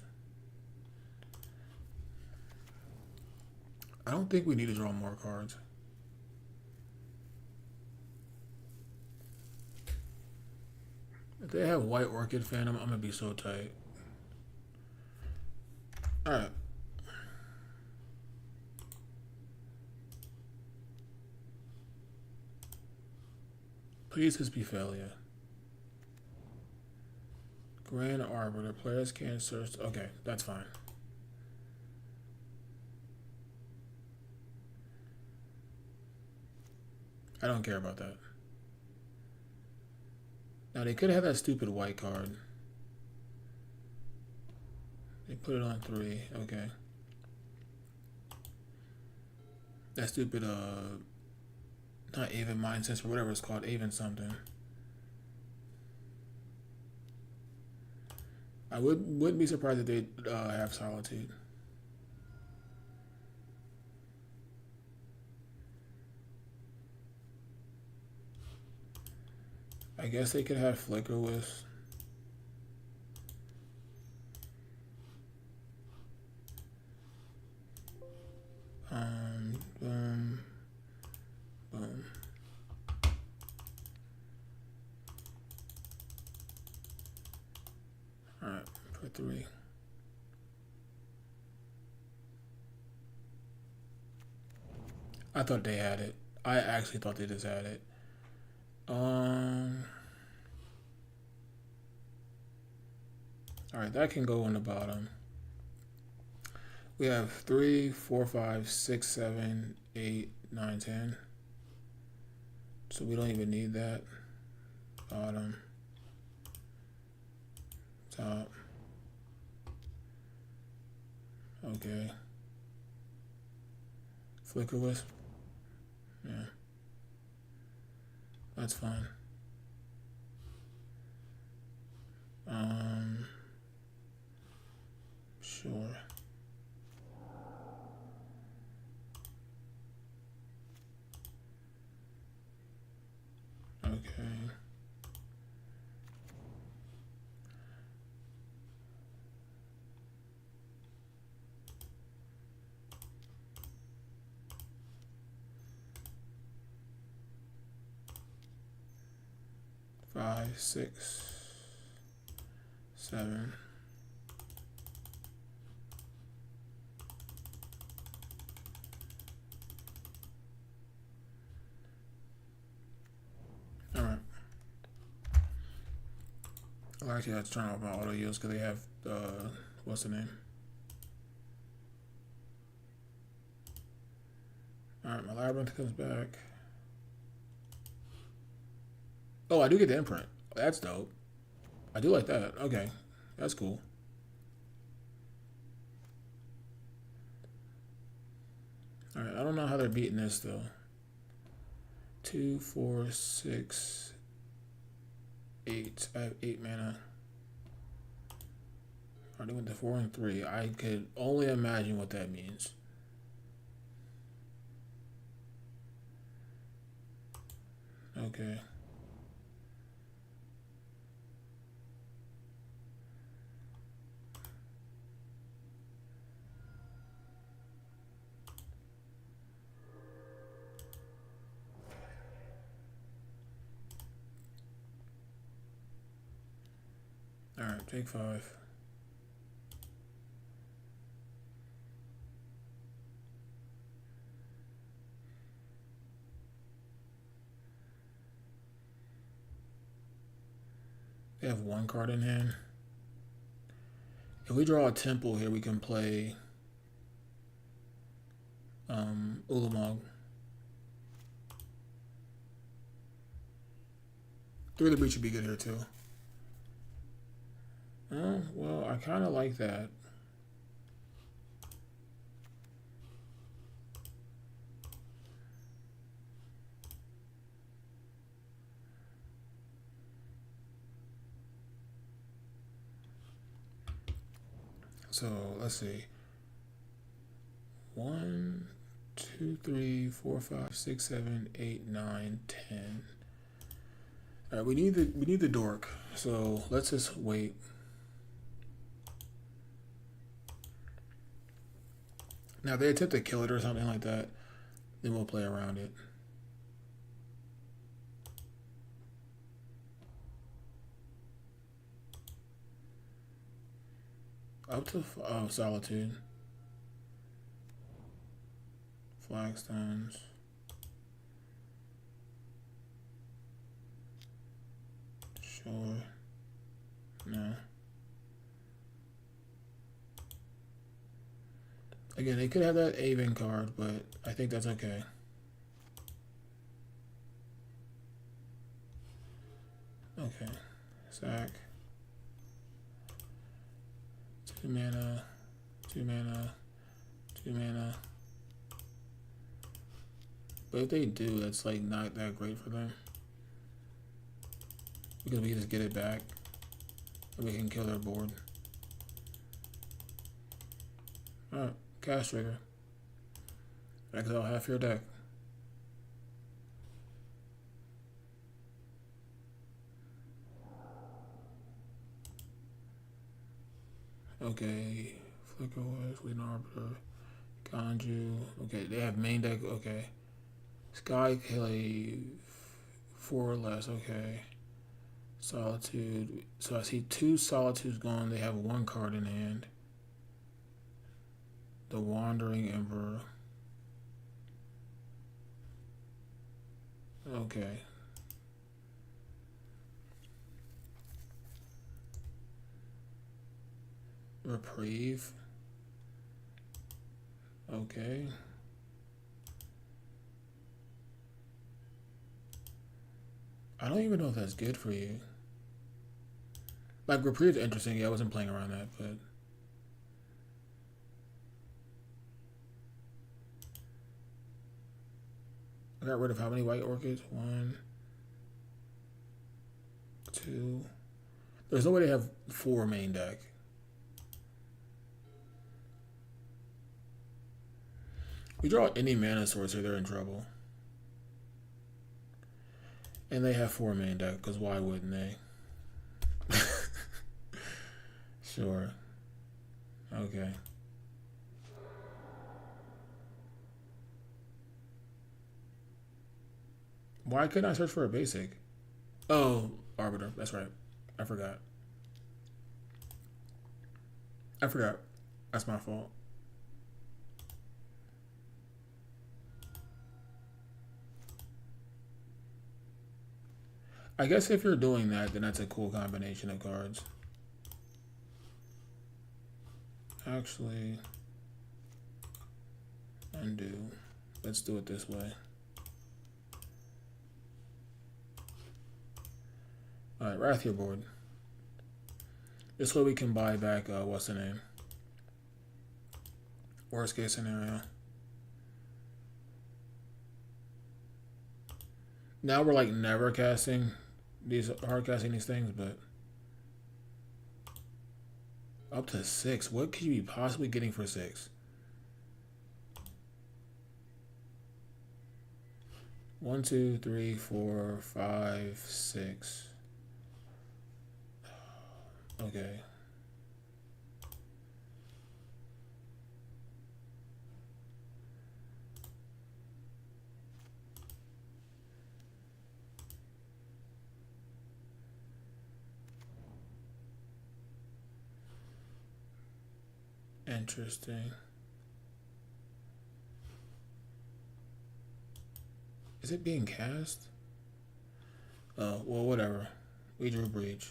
I don't think we need to draw more cards. If they have White Orchid Phantom, I'm going to be so tight. Alright. Please just be failure. Grand Arbiter. Players can't search. Okay, that's fine. I don't care about that. Now, they could have that stupid white card. They put it on 3. Okay. That stupid, not Aven Mind Sense, or whatever it's called. Aven something. I wouldn't be surprised if they have Solitude. I guess they could have Flicker with. Boom. Boom. Alright, for 3. I thought they had it. I actually thought they just had it. Alright, that can go on the bottom. We have 3, 4, 5, 6, 7, 8, 9, 10. So we don't even need that. Bottom. Top. Okay. Flicker Wisp. Yeah. That's fine. Sure. Okay. Five, 6, 7. All right. Well, actually, I have to turn off my auto yields because they have what's the name? All right, my labyrinth comes back. Oh, I do get the imprint. That's dope. I do like that. Okay, that's cool. All right, I don't know how they're beating this though. 2, 4, 6, 8. I have 8 mana. I went to 4 and 3. I could only imagine what that means. Okay. All right, take 5. They have 1 card in hand. If we draw a temple here, we can play Ulamog. 3 of the Breach would be good here too. Oh, well, I kind of like that. So let's see. 1, 2, 3, 4, 5, 6, 7, 8, 9, 10. All right, we need the dork. So let's just wait. Now, if they attempt to kill it or something like that, then we'll play around it. Up to Solitude. Flagstones. Sure. No. Again, they could have that Avon card, but I think that's okay. Okay. Sack. 2 mana. 2 mana. 2 mana. But if they do, that's like not that great for them. Because we can just get it back. And we can kill their board. Alright, cast trigger. Exile half your deck. Okay, Flicker West, Lean Arbiter, Ganju. Okay, they have main deck. Okay, Skyclave, 4 or less. Okay, Solitude. So I see 2 Solitudes going. They have 1 card in hand. The Wandering Emperor. Okay. Reprieve. Okay. I don't even know if that's good for you. Like, Reprieve's interesting. Yeah, I wasn't playing around that, but... I got rid of how many white orchids? 1, 2... There's no way to have 4 main deck. We draw any mana source or they're in trouble. And they have 4 main deck, because why wouldn't they? Sure. Okay. Why couldn't I search for a basic? Oh, Arbiter. That's right. I forgot. I forgot. That's my fault. I guess if you're doing that, then that's a cool combination of cards. Actually, undo. Let's do it this way. Alright, Wrath board. This way we can buy back, what's the name? Worst case scenario. Now we're like never casting these, hard casting these things, but up to 6. What could you be possibly getting for 6? 1, 2, 3, 4, 5, 6. Okay. Interesting. Is it being cast? Oh, well, whatever. We drew breach.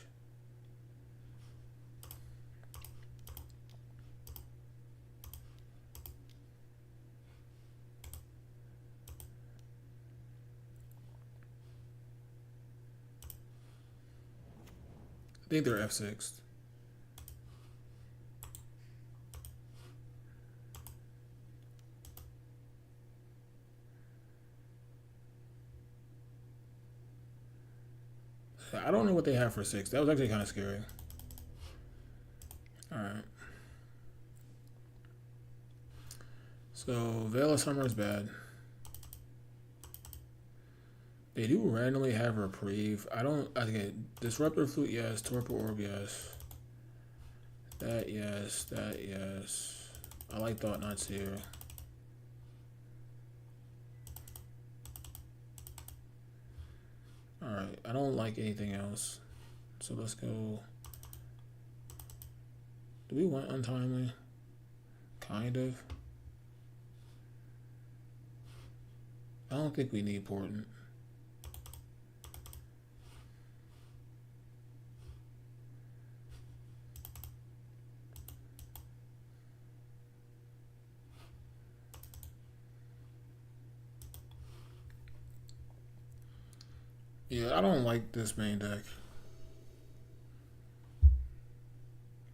I think they're F6. I don't know what they have for 6. That was actually kind of scary. Alright. So, Veil of Summer is bad. They do randomly have Reprieve. I think Disruptor Flute, yes. Torpor Orb, yes. That, yes. That, yes. I like Thought Knots here. Alright, I don't like anything else. So let's go. Do we want Untimely? Kind of. I don't think we need Portent. Yeah, I don't like this main deck.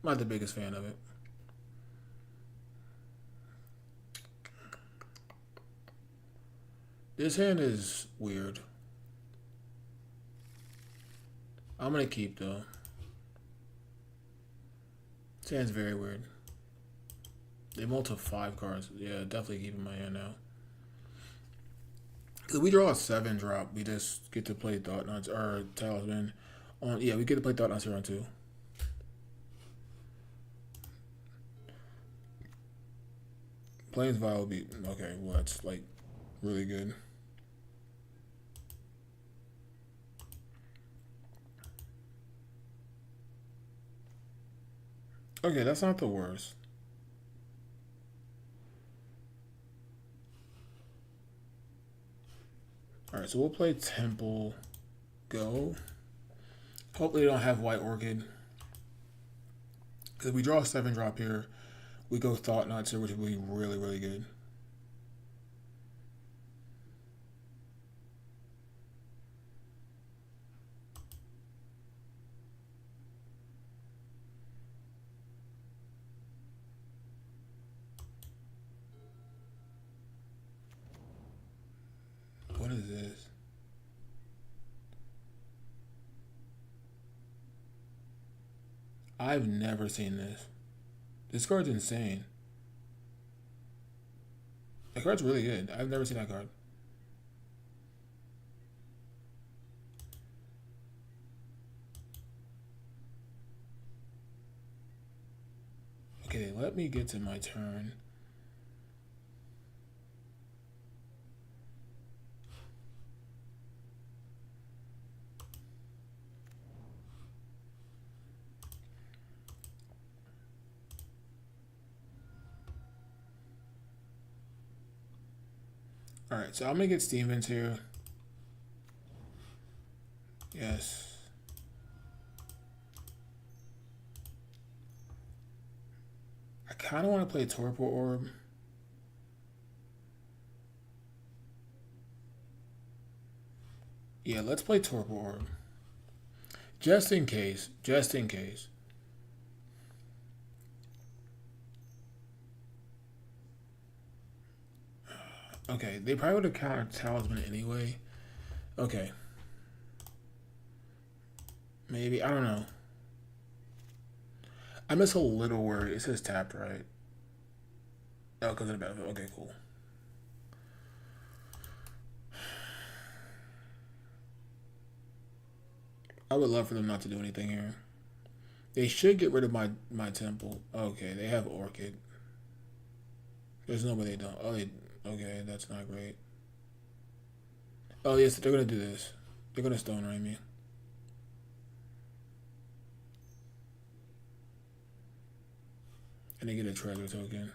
Not the biggest fan of it. This hand is weird. I'm gonna keep though. This hand's very weird. They multi 5 cards. Yeah, definitely keeping my hand now. Cause we draw a 7 drop, we just get to play Thought Knots or Talisman. On we get to play Thought Knots here on 2. Plains Vial will be okay. Well, that's like really good. Okay, that's not the worst. Alright, so we'll play Temple Go. Hopefully they don't have White Orchid. Because if we draw a 7 drop here, we go Thought Knots here, which would be really, really good. What is this? I've never seen this. This card's insane. The card's really good. I've never seen that card. Okay, let me get to my turn. Alright, so I'm gonna get Stevens here. Yes. I kind of want to play Torpor Orb. Yeah, let's play Torpor Orb. Just in case. Just in case. Okay, they probably would have countered Talisman anyway. Okay. Maybe, I don't know. I'm just a little worried. It says tapped, right? Oh, because of the benefit. Okay, cool. I would love for them not to do anything here. They should get rid of my temple. Okay, they have Orchid. There's no way they don't. Oh, they... Okay, that's not great. Oh, yes, they're going to do this. They're going to Stone Ray me. And they get a treasure token.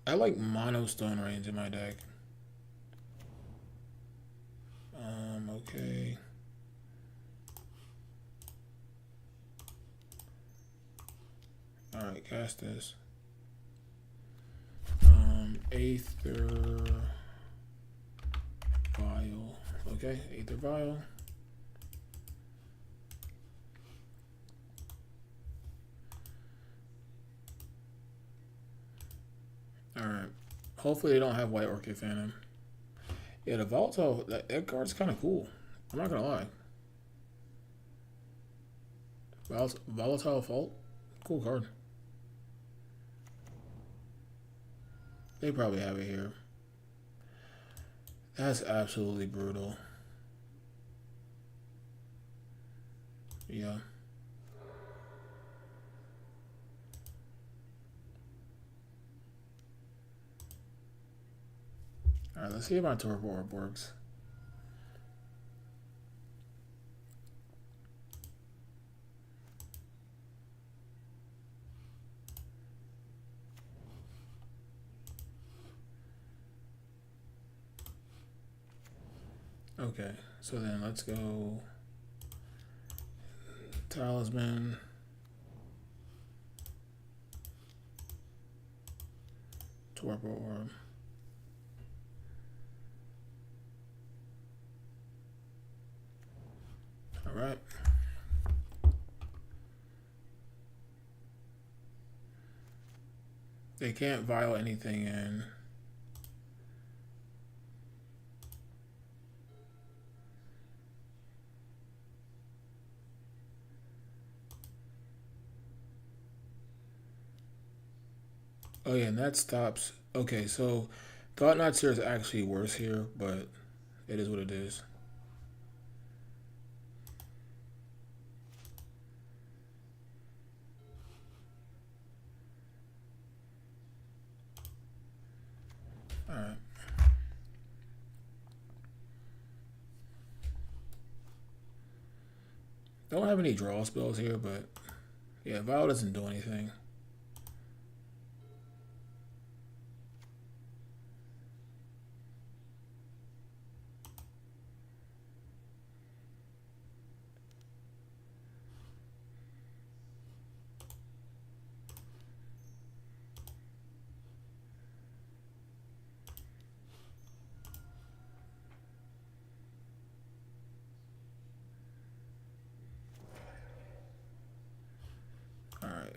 I like mono Stone Range in my deck. Okay. Alright, cast this. Aether Vial. Okay, Aether Vial. Alright. Hopefully they don't have White Orchid Phantom. Yeah, the Volatile, that card's kind of cool. I'm not gonna lie. Volatile Fault? Cool card. They probably have it here. That's absolutely brutal. Yeah. Alright, let's see if my Torpor Orb works. Okay, so then let's go Talisman. Torpor Orb. Alright. They can't vial anything in. Oh yeah, and that stops. Okay, so Thought Not Seer is actually worse here, but it is what it is. Alright. Don't have any draw spells here, but yeah, Vial doesn't do anything.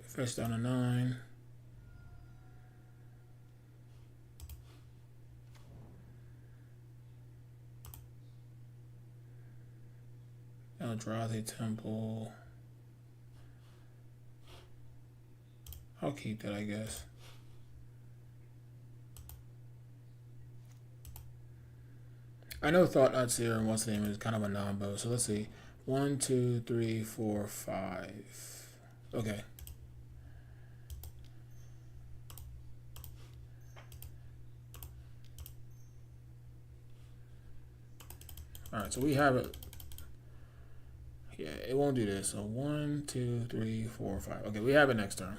Fetch down to 9. Eldrazi Temple. I'll keep that, I guess. I know Thought Not Seer and what's the name is kind of a non-bo, so let's see. 1, 2, 3, 4, 5. Okay. Alright, so we have it. Yeah, it won't do this. So 1, 2, 3, 4, 5. Okay, we have it next turn.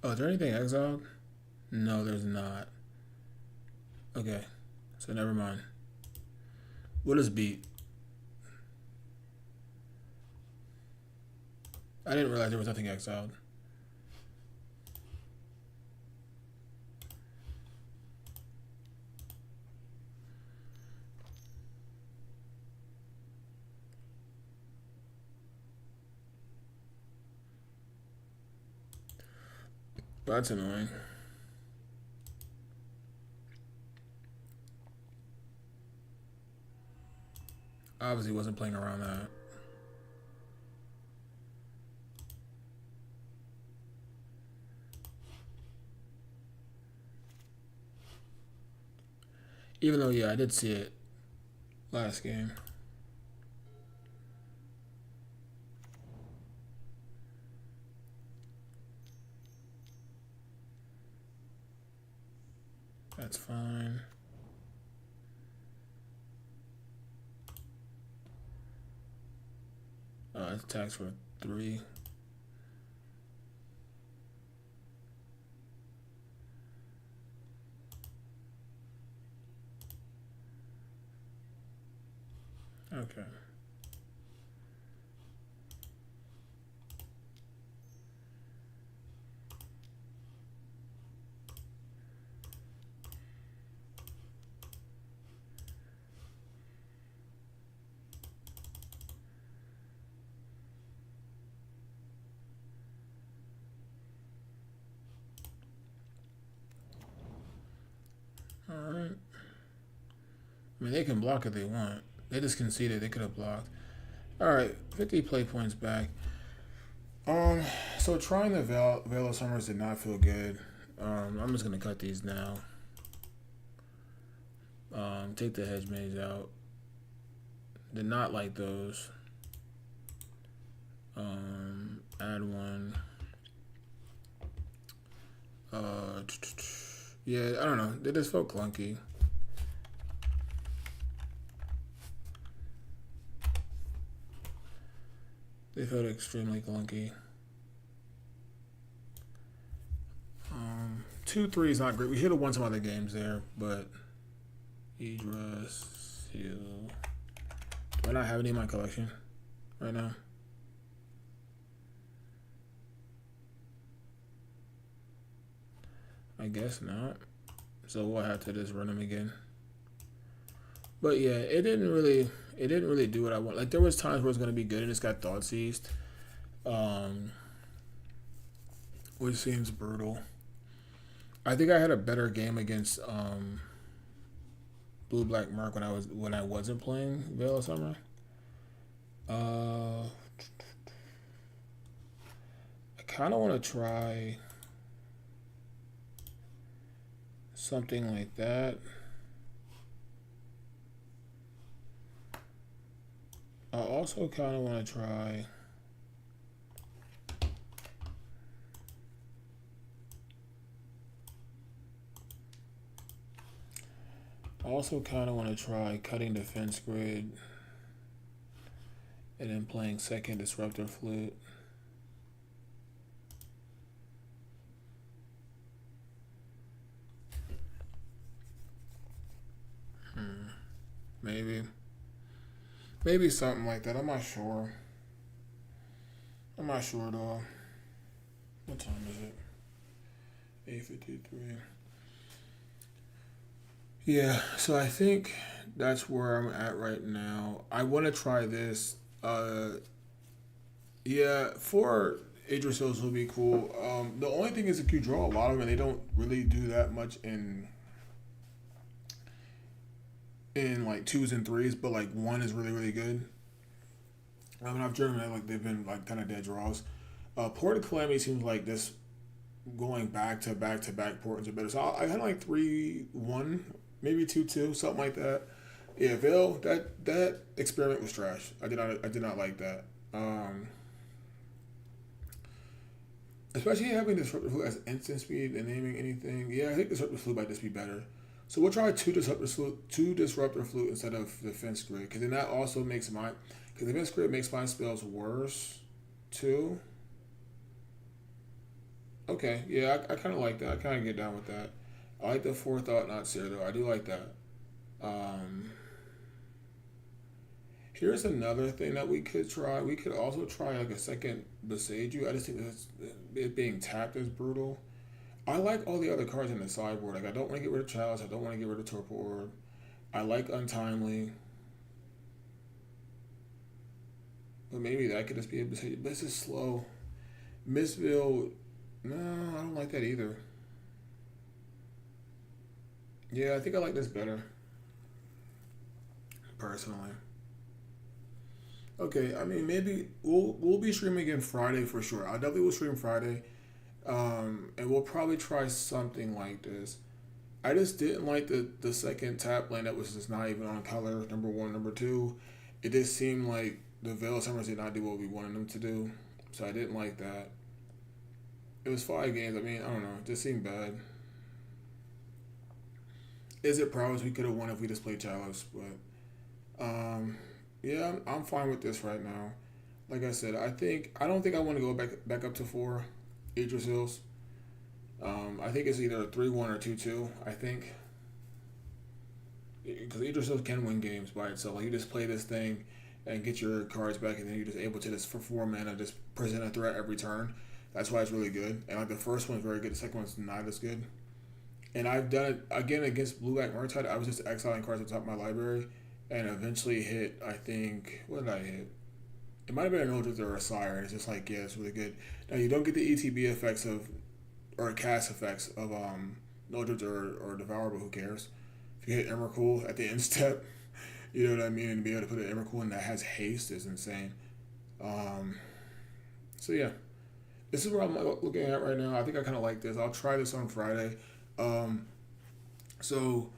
Oh, is there anything exiled? No, there's not. Okay, so never mind. What is beat? I didn't realize there was nothing exiled. That's annoying. Obviously wasn't playing around that. Even though, yeah, I did see it last game. That's fine. It attacks for 3. Okay. Alright. I mean, they can block if they want. They just conceded. They could have blocked. Alright, 50 play points back. So trying the Veil of Summers did not feel good. I'm just going to cut these now. Take the Hedge Maze out. Did not like those. Add one. Yeah, I don't know. They just felt clunky. They felt extremely clunky. 2-3 is not great. We hit it won some other games there, but Idris, Seal. Do I not have any in my collection right now? I guess not. So we'll have to just run them again. But yeah, it didn't really do what I want. Like there was times where it was gonna be good and it's got thought seized. Which seems brutal. I think I had a better game against Blue Black Merc when I wasn't playing Veil of Summer. I kinda wanna try something like that. I also kind of want to try cutting Defense Grid and then playing second Disruptor Flute. Maybe. Maybe something like that. I'm not sure. I'm not sure though. What time is it? 8:53. Yeah, so I think that's where I'm at right now. I want to try this. Yeah, for Idris Hills will be cool. The only thing is if you draw a lot of them, and they don't really do that much in like twos and threes, but like one is really really good. I mean, I've driven it like they've been like kind of dead draws. Port of Calamity seems like this going back to back ports are better. So I had like 3-1, maybe 2-2, something like that. Yeah, Vail, that experiment was trash. I did not like that. Especially having Disruptor Flute as instant speed and naming anything. Yeah, I think Disruptor Flute might just be better. So we'll try two Disruptor Flute instead of Defense Grid, because then that also makes my because Defense Grid makes my spells worse too. Okay, yeah, I kind of like that. I kind of get down with that. I like the Forethought, not Seer though. I do like that. Um, Here's another thing that we could try. We could also try like a second Besage. I just think that's it being tapped is brutal. I like all the other cards in the sideboard. Like I don't want to get rid of Chalice. I don't want to get rid of Torpor Orb. I like Untimely, but maybe that could just be a Besage. But this is slow. Missville, no, I don't like that either. Yeah, I think I like this better personally. Okay, I mean maybe we'll be streaming again Friday for sure. I definitely will stream Friday, and we'll probably try something like this. I just didn't like the second tap lane that was just not even on color. Number one, number two, it just seemed like the Veil Summers did not do what we wanted them to do, so I didn't like that. It was 5 games. I mean, I don't know, it just seemed bad. Is it prowess we could have won if we just played Chalice? But yeah, I'm fine with this right now. Like I said, I don't think I want to go back up to four. Idris Hills. I think it's either a 3-1 or 2-2. I think because Idris Hills can win games by itself. Like you just play this thing and get your cards back, and then you're just able to just for 4 mana just present a threat every turn. That's why it's really good. And like the first one's very good. The second one's not as good. And I've done it again against Blue Black Murktide. I was just exiling cards on top of my library, and eventually hit. I think what did I hit? It might have been an Eldritch or a Sire, and it's just like yeah, it's really good. Now you don't get the ETB effects of or cast effects of Eldritch or Devour, but who cares? If you hit Emrakul at the end step, you know what I mean, and be able to put an Emrakul in that has haste is insane. Um, so yeah, this is where I'm looking at right now. I think I kind of like this. I'll try this on Friday. Um, so,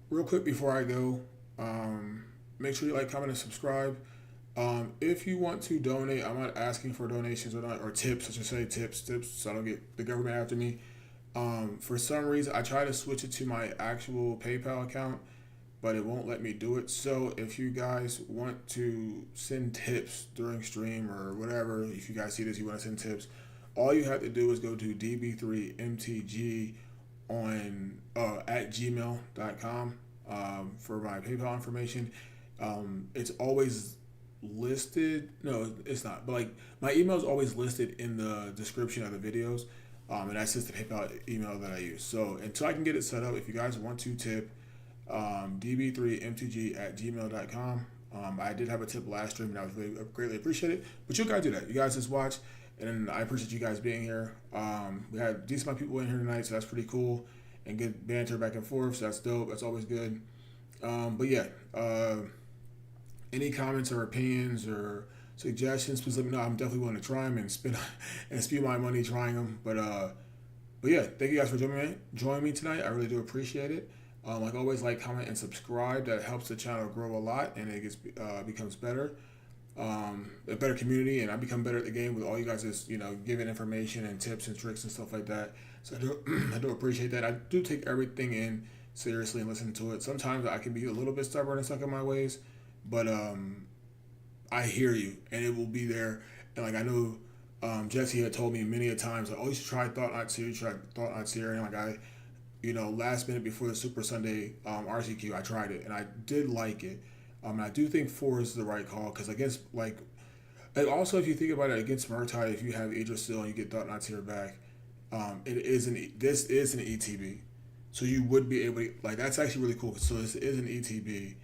real quick before I go, make sure you like, comment, and subscribe. If you want to donate, I'm not asking for donations or not, or tips. I should say tips, so I don't get the government after me. For some reason, I try to switch it to my actual PayPal account, but it won't let me do it. So if you guys want to send tips during stream or whatever, if you guys see this, you want to send tips, all you have to do is go to db3mtg on at gmail.com for my PayPal information. It's always listed. No, it's not. But like my email is always listed in the description of the videos. And that's just the PayPal email that I use. So until I can get it set up, if you guys want to tip, db3mtg at gmail.com. I did have a tip last stream and I was really greatly appreciated. But you guys do that. You guys just watch. And I appreciate you guys being here. We had a decent amount of people in here tonight, so that's pretty cool. And good banter back and forth, so that's dope. That's always good. But yeah, any comments or opinions or suggestions, please let me know. I'm definitely willing to try them and spend and spend my money trying them. But yeah, thank you guys for joining me tonight. I really do appreciate it. Like always, like, comment, and subscribe. That helps the channel grow a lot, and it becomes better. A better community, and I become better at the game with all you guys is giving information and tips and tricks and stuff like that. So I do I do appreciate that. I do take everything in seriously and listen to it. Sometimes I can be a little bit stubborn and stuck in my ways, but I hear you, and it will be there. And like I know Jesse had told me many a times, like, oh, you should try Thought Not Seer, and like last minute before the Super Sunday RCQ, I tried it and I did like it. I do think 4 is the right call because against like, and also if you think about it against Murtai, if you have Idrisil and you get Thought Not to your back, this is an ETB, so you would be able to like that's actually really cool. So this is an ETB,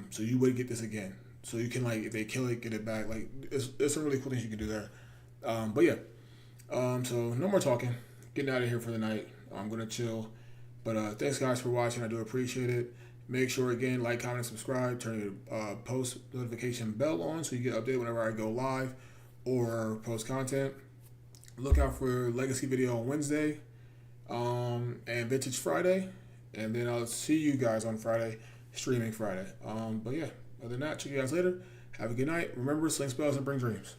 so you would get this again. So you can like if they kill it, get it back. Like it's some really cool things you can do there. But yeah, so no more talking. Getting out of here for the night. I'm gonna chill. But thanks guys for watching. I do appreciate it. Make sure again like, comment, subscribe. Turn your post notification bell on so you get updated whenever I go live or post content. Look out for Legacy video on Wednesday and Vintage Friday. And then I'll see you guys on Friday, streaming Friday. But yeah, other than that, check you guys later. Have a good night. Remember, sling spells and bring dreams.